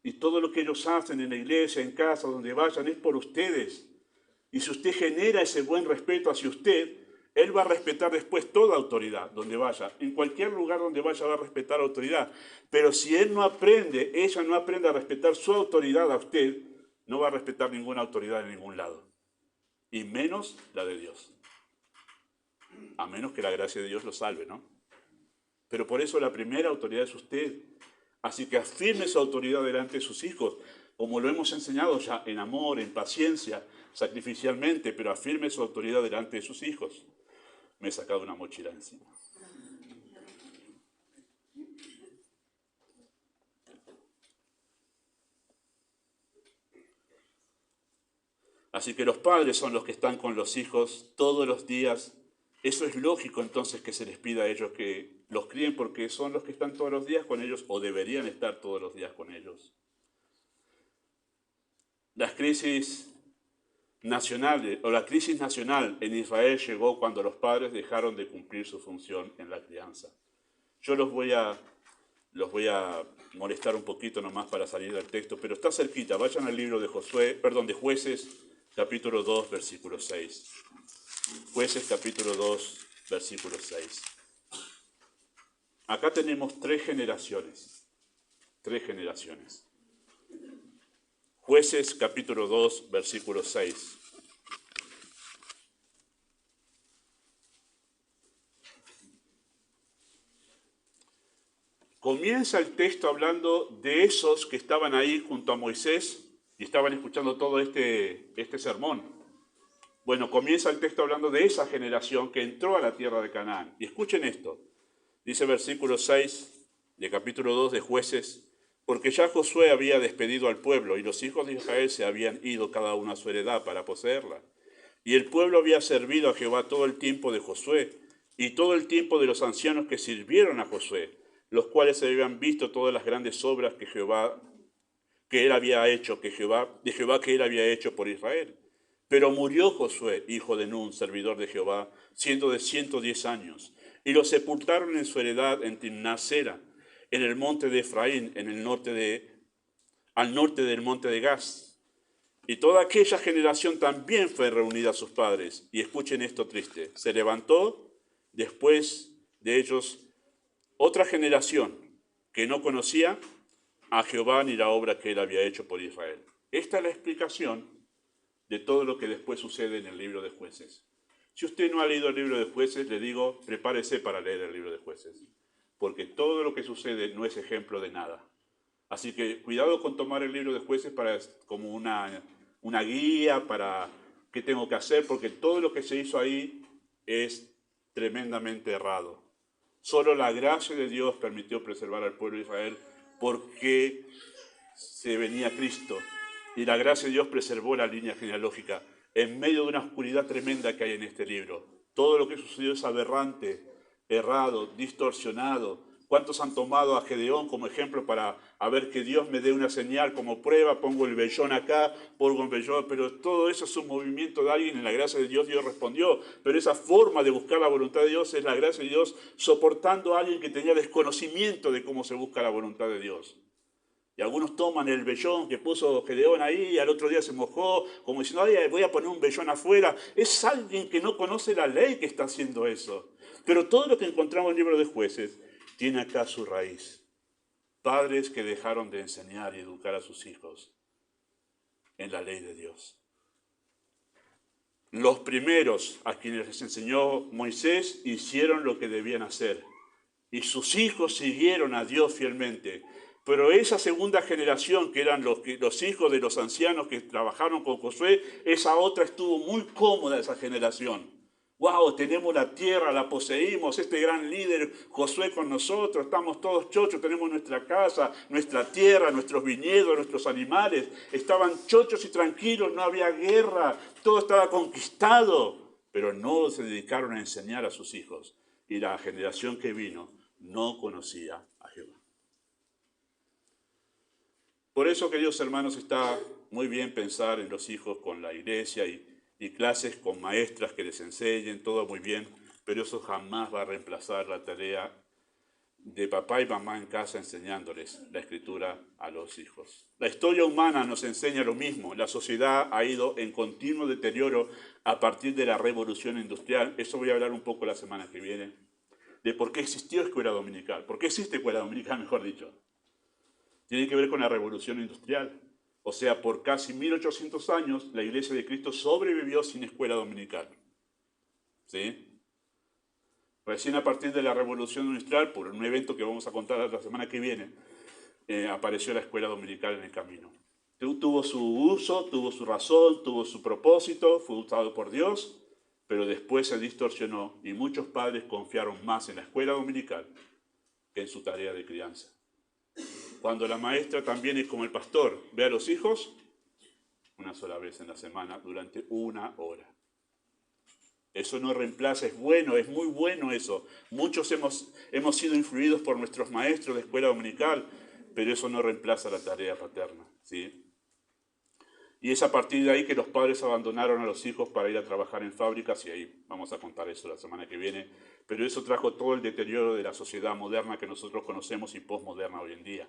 Y todo lo que ellos hacen en la iglesia, en casa, donde vayan, es por ustedes. Y si usted genera ese buen respeto hacia usted, él va a respetar después toda autoridad donde vaya. En cualquier lugar donde vaya va a respetar autoridad. Pero si él no aprende, ella no aprende a respetar su autoridad a usted, no va a respetar ninguna autoridad en ningún lado. Y menos la de Dios. A menos que la gracia de Dios lo salve, ¿no? Pero por eso la primera autoridad es usted. Así que afirme su autoridad delante de sus hijos, como lo hemos enseñado ya en amor, en paciencia, sacrificialmente, pero afirme su autoridad delante de sus hijos. Me he sacado una mochila encima. Así que los padres son los que están con los hijos todos los días. Eso es lógico entonces que se les pida a ellos que los críen porque son los que están todos los días con ellos o deberían estar todos los días con ellos. La crisis nacional en Israel llegó cuando los padres dejaron de cumplir su función en la crianza. Yo los voy a molestar un poquito nomás para salir del texto, pero está cerquita. Vayan al libro de Jueces, capítulo 2, versículo 6. Jueces, capítulo 2, versículo 6. Acá tenemos 3 generaciones. 3 generaciones. Jueces, capítulo 2, versículo 6. Comienza el texto hablando de esos que estaban ahí junto a Moisés y estaban escuchando todo este sermón. Bueno, comienza el texto hablando de esa generación que entró a la tierra de Canaán. Y escuchen esto. Dice versículo 6 de capítulo 2 de Jueces, porque ya Josué había despedido al pueblo y los hijos de Israel se habían ido cada uno a su heredad para poseerla. Y el pueblo había servido a Jehová todo el tiempo de Josué y todo el tiempo de los ancianos que sirvieron a Josué, los cuales habían visto todas las grandes obras que él había hecho por Israel. Pero murió Josué, hijo de Nun, servidor de Jehová, siendo de 110 años, y lo sepultaron en su heredad en Timnat-Sera, en el monte de Efraín, al norte del monte de Gaz. Y toda aquella generación también fue reunida a sus padres. Y escuchen esto triste. Se levantó después de ellos otra generación que no conocía a Jehová ni la obra que él había hecho por Israel. Esta es la explicación de todo lo que después sucede en el libro de Jueces. Si usted no ha leído el libro de Jueces, le digo, prepárese para leer el libro de Jueces, porque todo lo que sucede no es ejemplo de nada. Así que cuidado con tomar el libro de Jueces como una guía para qué tengo que hacer, porque todo lo que se hizo ahí es tremendamente errado. Solo la gracia de Dios permitió preservar al pueblo de Israel porque se venía Cristo. Y la gracia de Dios preservó la línea genealógica en medio de una oscuridad tremenda que hay en este libro. Todo lo que sucedió es aberrante, errado, distorsionado. ¿Cuántos han tomado a Gedeón como ejemplo para ver que Dios me dé una señal como prueba? Pongo el vellón acá, pongo el vellón, pero todo eso es un movimiento de alguien. En la gracia de Dios, Dios respondió. Pero esa forma de buscar la voluntad de Dios es la gracia de Dios soportando a alguien que tenía desconocimiento de cómo se busca la voluntad de Dios. Y algunos toman el vellón que puso Gedeón ahí y al otro día se mojó, como diciendo, ay, voy a poner un vellón afuera. Es alguien que no conoce la ley que está haciendo eso. Pero todo lo que encontramos en el libro de Jueces tiene acá su raíz. Padres que dejaron de enseñar y educar a sus hijos en la ley de Dios. Los primeros a quienes les enseñó Moisés hicieron lo que debían hacer. Y sus hijos siguieron a Dios fielmente. Pero esa segunda generación, que eran los hijos de los ancianos que trabajaron con Josué, esa otra estuvo muy cómoda, esa generación. ¡Wow! Tenemos la tierra, la poseímos, este gran líder Josué con nosotros, estamos todos chochos, tenemos nuestra casa, nuestra tierra, nuestros viñedos, nuestros animales. Estaban chochos y tranquilos, no había guerra, todo estaba conquistado. Pero no se dedicaron a enseñar a sus hijos. Y la generación que vino no conocía a Jehová. Por eso, queridos hermanos, está muy bien pensar en los hijos con la iglesia y clases con maestras que les enseñen, todo muy bien, pero eso jamás va a reemplazar la tarea de papá y mamá en casa enseñándoles la escritura a los hijos. La historia humana nos enseña lo mismo. La sociedad ha ido en continuo deterioro a partir de la revolución industrial. Eso voy a hablar un poco la semana que viene, de por qué existió escuela dominical. ¿Por qué existe escuela dominical, mejor dicho? Tiene que ver con la revolución industrial. O sea, por casi 1800 años, la Iglesia de Cristo sobrevivió sin escuela dominical. ¿Sí? Recién a partir de la revolución industrial, por un evento que vamos a contar la semana que viene, apareció la escuela dominical en el camino. Tuvo su uso, tuvo su razón, tuvo su propósito, fue usado por Dios, pero después se distorsionó y muchos padres confiaron más en la escuela dominical que en su tarea de crianza. Cuando la maestra también es como el pastor, ve a los hijos una sola vez en la semana durante 1 hora. Eso no reemplaza, es bueno, es muy bueno eso. Muchos hemos sido influidos por nuestros maestros de escuela dominical, pero eso no reemplaza la tarea paterna, ¿sí? Y es a partir de ahí que los padres abandonaron a los hijos para ir a trabajar en fábricas, y ahí vamos a contar eso la semana que viene, pero eso trajo todo el deterioro de la sociedad moderna que nosotros conocemos y posmoderna hoy en día.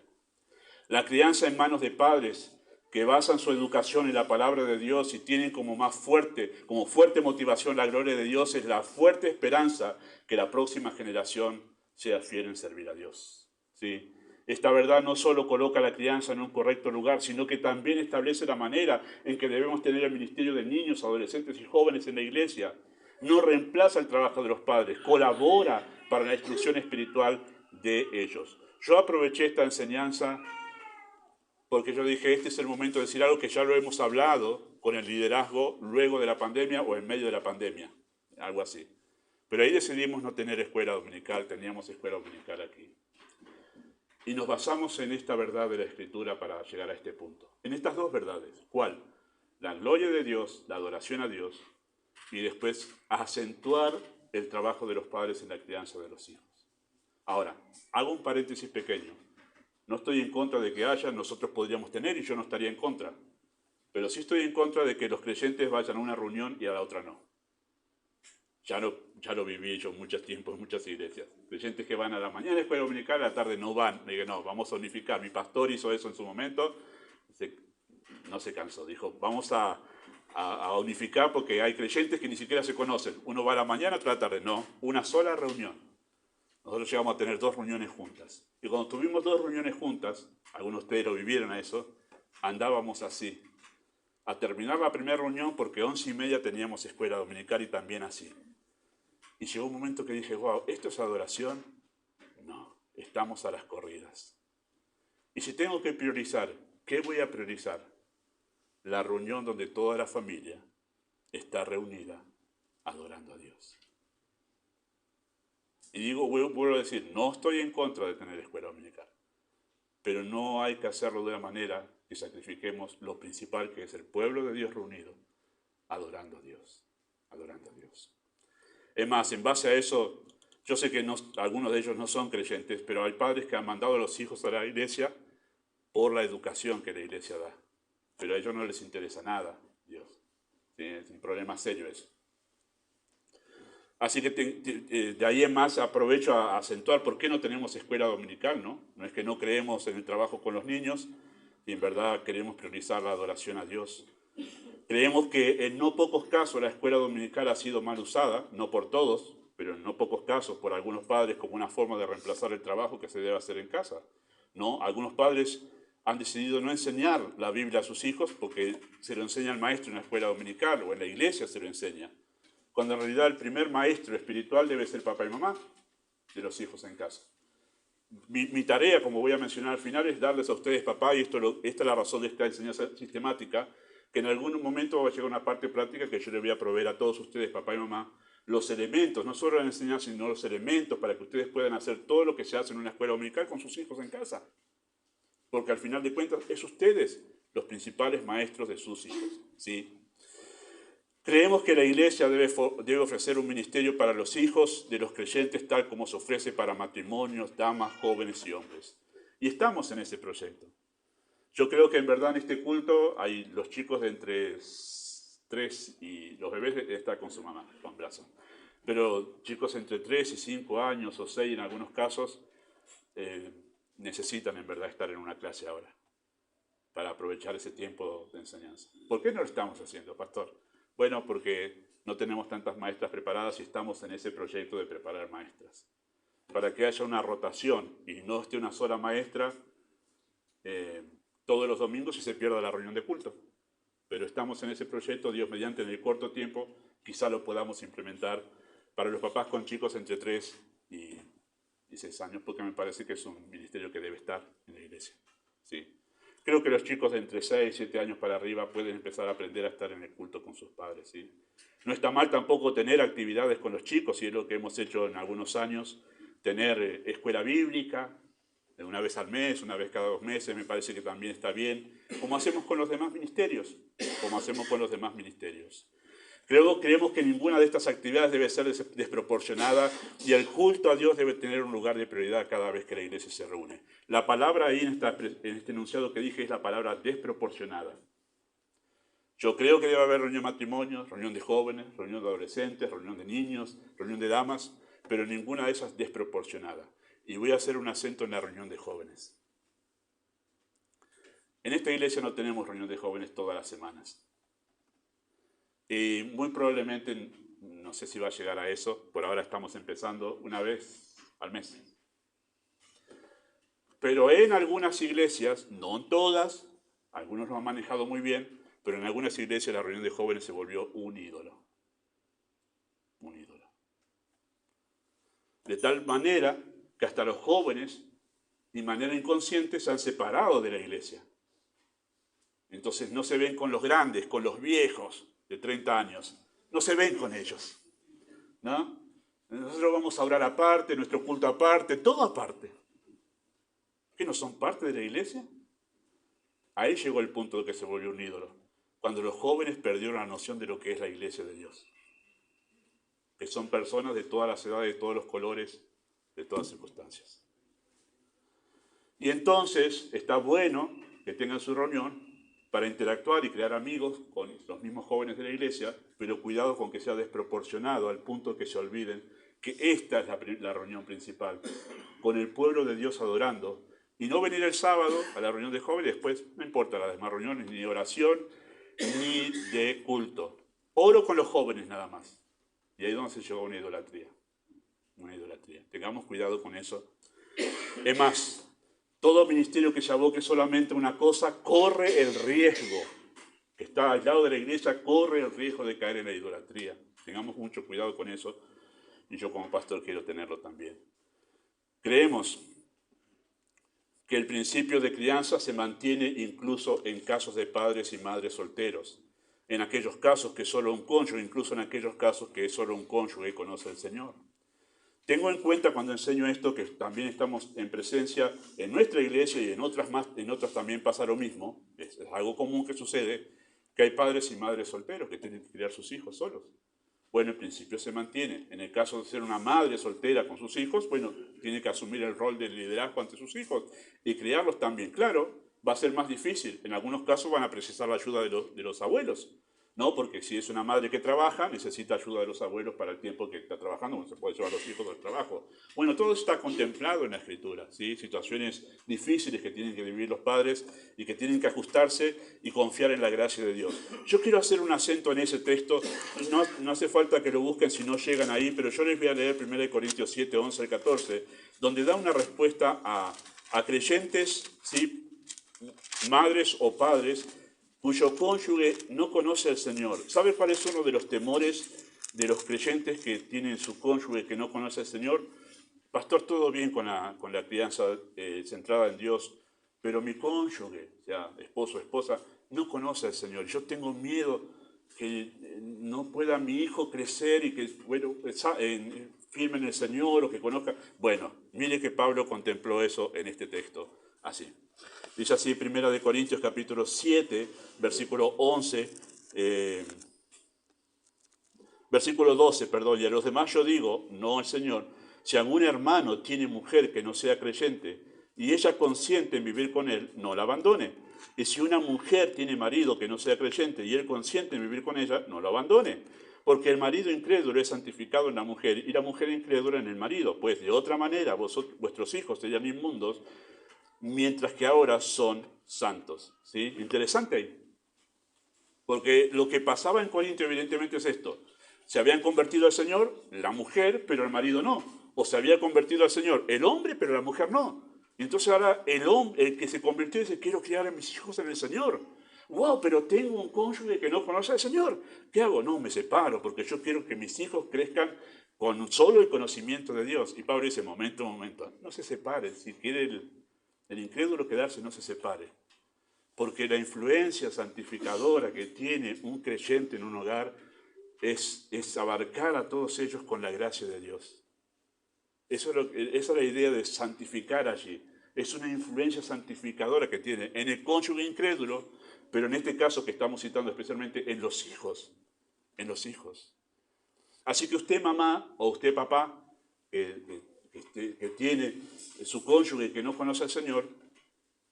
La crianza en manos de padres que basan su educación en la palabra de Dios y tienen como fuerte motivación la gloria de Dios, es la fuerte esperanza que la próxima generación sea fiel en servir a Dios. ¿Sí? Esta verdad no solo coloca la crianza en un correcto lugar, sino que también establece la manera en que debemos tener el ministerio de niños, adolescentes y jóvenes en la iglesia. No reemplaza el trabajo de los padres, colabora para la instrucción espiritual de ellos. Yo aproveché esta enseñanza porque yo dije, este es el momento de decir algo que ya lo hemos hablado con el liderazgo luego de la pandemia o en medio de la pandemia, algo así. Pero ahí decidimos no tener escuela dominical, teníamos escuela dominical aquí. Y nos basamos en esta verdad de la Escritura para llegar a este punto. En estas dos verdades. ¿Cuál? La gloria de Dios, la adoración a Dios, y después acentuar el trabajo de los padres en la crianza de los hijos. Ahora, hago un paréntesis pequeño. No estoy en contra de que haya, nosotros podríamos tener y yo no estaría en contra. Pero sí estoy en contra de que los creyentes vayan a una reunión y a la otra no. Ya lo viví yo muchos tiempos en muchas iglesias. Creyentes que van a la mañana a la escuela dominical, a la tarde no van. Me dije, no, vamos a unificar. Mi pastor hizo eso en su momento. No se cansó. Dijo, vamos a unificar porque hay creyentes que ni siquiera se conocen. Uno va a la mañana, otra a la tarde. No, una sola reunión. nosotros llegamos a tener 2 reuniones juntas. Y cuando tuvimos 2 reuniones juntas, algunos de ustedes lo vivieron a eso, andábamos así. A terminar la primera reunión, porque 11:30 teníamos escuela dominical y también así. Y llegó un momento que dije, wow, ¿esto es adoración? No, estamos a las corridas. Y si tengo que priorizar, ¿qué voy a priorizar? La reunión donde toda la familia está reunida adorando a Dios. Y digo, vuelvo a decir, no estoy en contra de tener escuela dominical, pero no hay que hacerlo de una manera que sacrifiquemos lo principal, que es el pueblo de Dios reunido, adorando a Dios, adorando a Dios. Es más, en base a eso, yo sé que algunos de ellos no son creyentes, pero hay padres que han mandado a los hijos a la iglesia por la educación que la iglesia da. Pero a ellos no les interesa nada, Dios. ¿Sí? Es un problema serio eso. Así que de ahí en más aprovecho a acentuar por qué no tenemos escuela dominical, ¿no? No es que no creemos en el trabajo con los niños, y en verdad queremos priorizar la adoración a Dios. Creemos que en no pocos casos la escuela dominical ha sido mal usada, no por todos, pero en no pocos casos por algunos padres como una forma de reemplazar el trabajo que se debe hacer en casa, ¿no? Algunos padres han decidido no enseñar la Biblia a sus hijos porque se lo enseña el maestro en la escuela dominical o en la iglesia se lo enseña, cuando en realidad el primer maestro espiritual debe ser papá y mamá de los hijos en casa. Mi tarea, como voy a mencionar al final, es darles a ustedes, papá, y esta es la razón de esta enseñanza sistemática, que en algún momento va a llegar una parte práctica que yo les voy a proveer a todos ustedes, papá y mamá, los elementos, no solo la enseñanza, sino los elementos para que ustedes puedan hacer todo lo que se hace en una escuela dominical con sus hijos en casa. Porque al final de cuentas es ustedes los maestros de sus hijos, ¿sí? Creemos que la iglesia debe ofrecer un ministerio para los hijos de los creyentes tal como se ofrece para matrimonios, damas, jóvenes y hombres. Y estamos en ese proyecto. Yo creo que en verdad en este culto hay los chicos de entre 3 y los bebés están con su mamá, con brazos. Pero chicos entre 3 y 5 años o 6 en algunos casos necesitan en verdad estar en una clase ahora para aprovechar ese tiempo de enseñanza. ¿Por qué no lo estamos haciendo, pastor? Bueno, porque no tenemos tantas maestras preparadas y estamos en ese proyecto de preparar maestras. Para que haya una rotación y no esté una sola maestra todos los domingos y se pierda la reunión de culto. Pero estamos en ese proyecto, Dios mediante, en el corto tiempo, quizá lo podamos implementar para los papás con chicos entre 3 y 6 años, porque me parece que es un ministerio que debe estar en la iglesia. ¿Sí? Creo que los chicos de entre 6 y 7 años para arriba pueden empezar a aprender a estar en el culto con sus padres. ¿Sí? No está mal tampoco tener actividades con los chicos, y es lo que hemos hecho en algunos años, tener escuela bíblica, una vez al mes, una vez cada 2 meses, me parece que también está bien, como hacemos con los demás ministerios, Creemos que ninguna de estas actividades debe ser desproporcionada y el culto a Dios debe tener un lugar de prioridad cada vez que la iglesia se reúne. La palabra ahí en este enunciado que dije es la palabra desproporcionada. Yo creo que debe haber reunión de matrimonios, reunión de jóvenes, reunión de adolescentes, reunión de niños, reunión de damas, pero ninguna de esas desproporcionada. Y voy a hacer un acento en la reunión de jóvenes. En esta iglesia no tenemos reunión de jóvenes todas las semanas. Y muy probablemente, no sé si va a llegar a eso, por ahora estamos empezando una vez al mes. Pero en algunas iglesias, no en todas, algunos lo han manejado muy bien, pero en algunas iglesias la reunión de jóvenes se volvió un ídolo. Un ídolo. De tal manera que hasta los jóvenes, de manera inconsciente, se han separado de la iglesia. Entonces no se ven con los grandes, con los viejos de 30 años. No se ven con ellos, ¿no? Nosotros vamos a orar aparte, nuestro culto aparte, todo aparte. ¿Qué no son parte de la iglesia? Ahí llegó el punto de que se volvió un ídolo, cuando los jóvenes perdieron la noción de lo que es la iglesia de Dios. Que son personas de todas las edades, de todos los colores, de todas las circunstancias. Y entonces está bueno que tengan su reunión para interactuar y crear amigos con los mismos jóvenes de la iglesia, pero cuidado con que sea desproporcionado al punto que se olviden que esta es la reunión principal, con el pueblo de Dios adorando, y no venir el sábado a la reunión de jóvenes, después no importa las demás reuniones, ni de oración, ni de culto. Oro con los jóvenes nada más. Y ahí es donde se llegó a una idolatría. una idolatría. Tengamos cuidado con eso. Es más, todo ministerio que se aboque solamente a una cosa corre el riesgo, que está al lado de la iglesia, corre el riesgo de caer en la idolatría. Tengamos mucho cuidado con eso, y yo como pastor quiero tenerlo también. Creemos que el principio de crianza se mantiene incluso en casos de padres y madres solteros, en aquellos casos que solo un cónyuge, incluso en aquellos casos que solo un cónyuge conoce al Señor. Tengo en cuenta cuando enseño esto que también estamos en presencia en nuestra iglesia y en otras también pasa lo mismo, es algo común que sucede, que hay padres y madres solteros que tienen que criar sus hijos solos. Bueno, en principio se mantiene. En el caso de ser una madre soltera con sus hijos, bueno, tiene que asumir el rol de liderazgo ante sus hijos y criarlos también. Claro, va a ser más difícil. En algunos casos van a precisar la ayuda de los abuelos, ¿no? Porque si es una madre que trabaja, necesita ayuda de los abuelos para el tiempo que está trabajando, no se puede llevar a los hijos del trabajo. Bueno, todo está contemplado en la Escritura, ¿sí? Situaciones difíciles que tienen que vivir los padres y que tienen que ajustarse y confiar en la gracia de Dios. Yo quiero hacer un acento en ese texto, no hace falta que lo busquen si no llegan ahí, pero yo les voy a leer 1 Corintios 7, 11 al 14, donde da una respuesta a creyentes, ¿sí? Madres o padres, cuyo cónyuge no conoce al Señor. ¿Sabe cuál es uno de los temores de los creyentes que tienen su cónyuge que no conoce al Señor? Pastor, todo bien con la crianza centrada en Dios, pero mi cónyuge, o sea, esposo o esposa, no conoce al Señor. Yo tengo miedo que no pueda mi hijo crecer y que, bueno, firme en el Señor o que conozca. Bueno, mire que Pablo contempló eso en este texto, así. Dice así, 1 Corintios capítulo 7, versículo 11, versículo 12, perdón, y a los demás yo digo, no al Señor, si algún hermano tiene mujer que no sea creyente y ella consiente en vivir con él, no la abandone. Y si una mujer tiene marido que no sea creyente y él consiente en vivir con ella, no lo abandone. Porque el marido incrédulo es santificado en la mujer y la mujer incrédula en el marido. Pues de otra manera vuestros hijos serían inmundos, mientras que ahora son santos. ¿Sí? Interesante ahí. Porque lo que pasaba en Corinto evidentemente es esto. Se habían convertido al Señor la mujer, pero el marido no. O se había convertido al Señor el hombre, pero la mujer no. Y entonces ahora el que se convirtió dice, quiero criar a mis hijos en el Señor. Wow, pero tengo un cónyuge que no conoce al Señor. ¿Qué hago? No, me separo, porque yo quiero que mis hijos crezcan con solo el conocimiento de Dios. Y Pablo dice, momento, no se separen. Si quiere el incrédulo quedarse, no se separe. Porque la influencia santificadora que tiene un creyente en un hogar es abarcar a todos ellos con la gracia de Dios. Esa es la idea de santificar allí. Es una influencia santificadora que tiene en el cónyuge incrédulo, pero en este caso que estamos citando especialmente en los hijos. En los hijos. Así que usted mamá o usted papá que tiene su cónyuge que no conoce al Señor,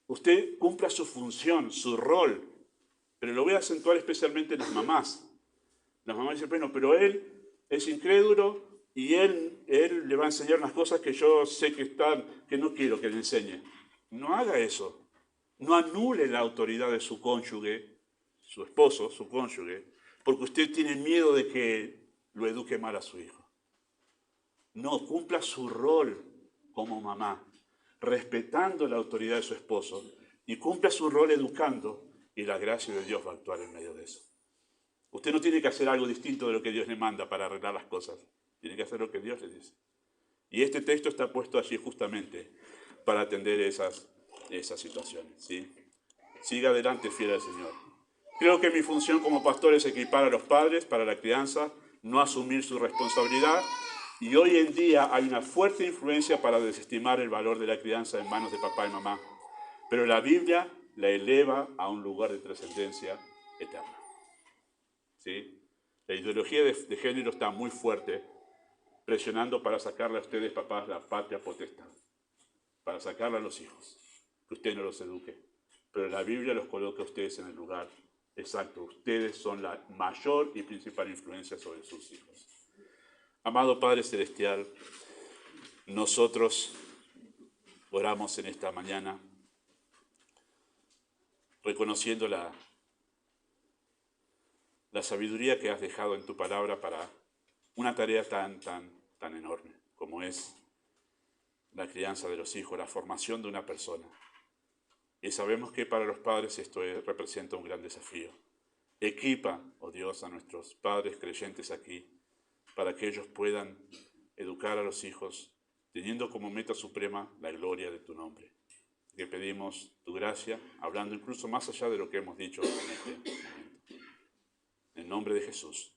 usted cumpla su función, su rol, pero lo voy a acentuar especialmente en las mamás. Las mamás dicen, bueno, pero él es incrédulo y él le va a enseñar unas cosas que yo sé que no quiero que le enseñe. No haga eso. No anule la autoridad de su cónyuge, su esposo, su cónyuge, porque usted tiene miedo de que lo eduque mal a su hijo. No, cumpla su rol como mamá, respetando la autoridad de su esposo, y cumpla su rol educando, y la gracia de Dios va a actuar en medio de eso. Usted no tiene que hacer algo distinto de lo que Dios le manda para arreglar las cosas. Tiene que hacer lo que Dios le dice. Y este texto está puesto allí justamente para atender esas situaciones. ¿Sí? Siga adelante, fiel al Señor. Creo que mi función como pastor es equipar a los padres para la crianza, no asumir su responsabilidad. Y hoy en día hay una fuerte influencia para desestimar el valor de la crianza en manos de papá y mamá. Pero la Biblia la eleva a un lugar de trascendencia eterna. ¿Sí? La ideología de género está muy fuerte, presionando para sacarle a ustedes, papás, la patria potestad, para sacarle a los hijos, que usted no los eduque. Pero la Biblia los coloca a ustedes en el lugar exacto. Ustedes son la mayor y principal influencia sobre sus hijos. Amado Padre Celestial, nosotros oramos en esta mañana reconociendo la sabiduría que has dejado en tu palabra para una tarea tan enorme como es la crianza de los hijos, la formación de una persona. Y sabemos que para los padres esto representa un gran desafío. Equipa, oh Dios, a nuestros padres creyentes aquí, para que ellos puedan educar a los hijos, teniendo como meta suprema la gloria de tu nombre. Que pedimos tu gracia, hablando incluso más allá de lo que hemos dicho en este momento. En el nombre de Jesús.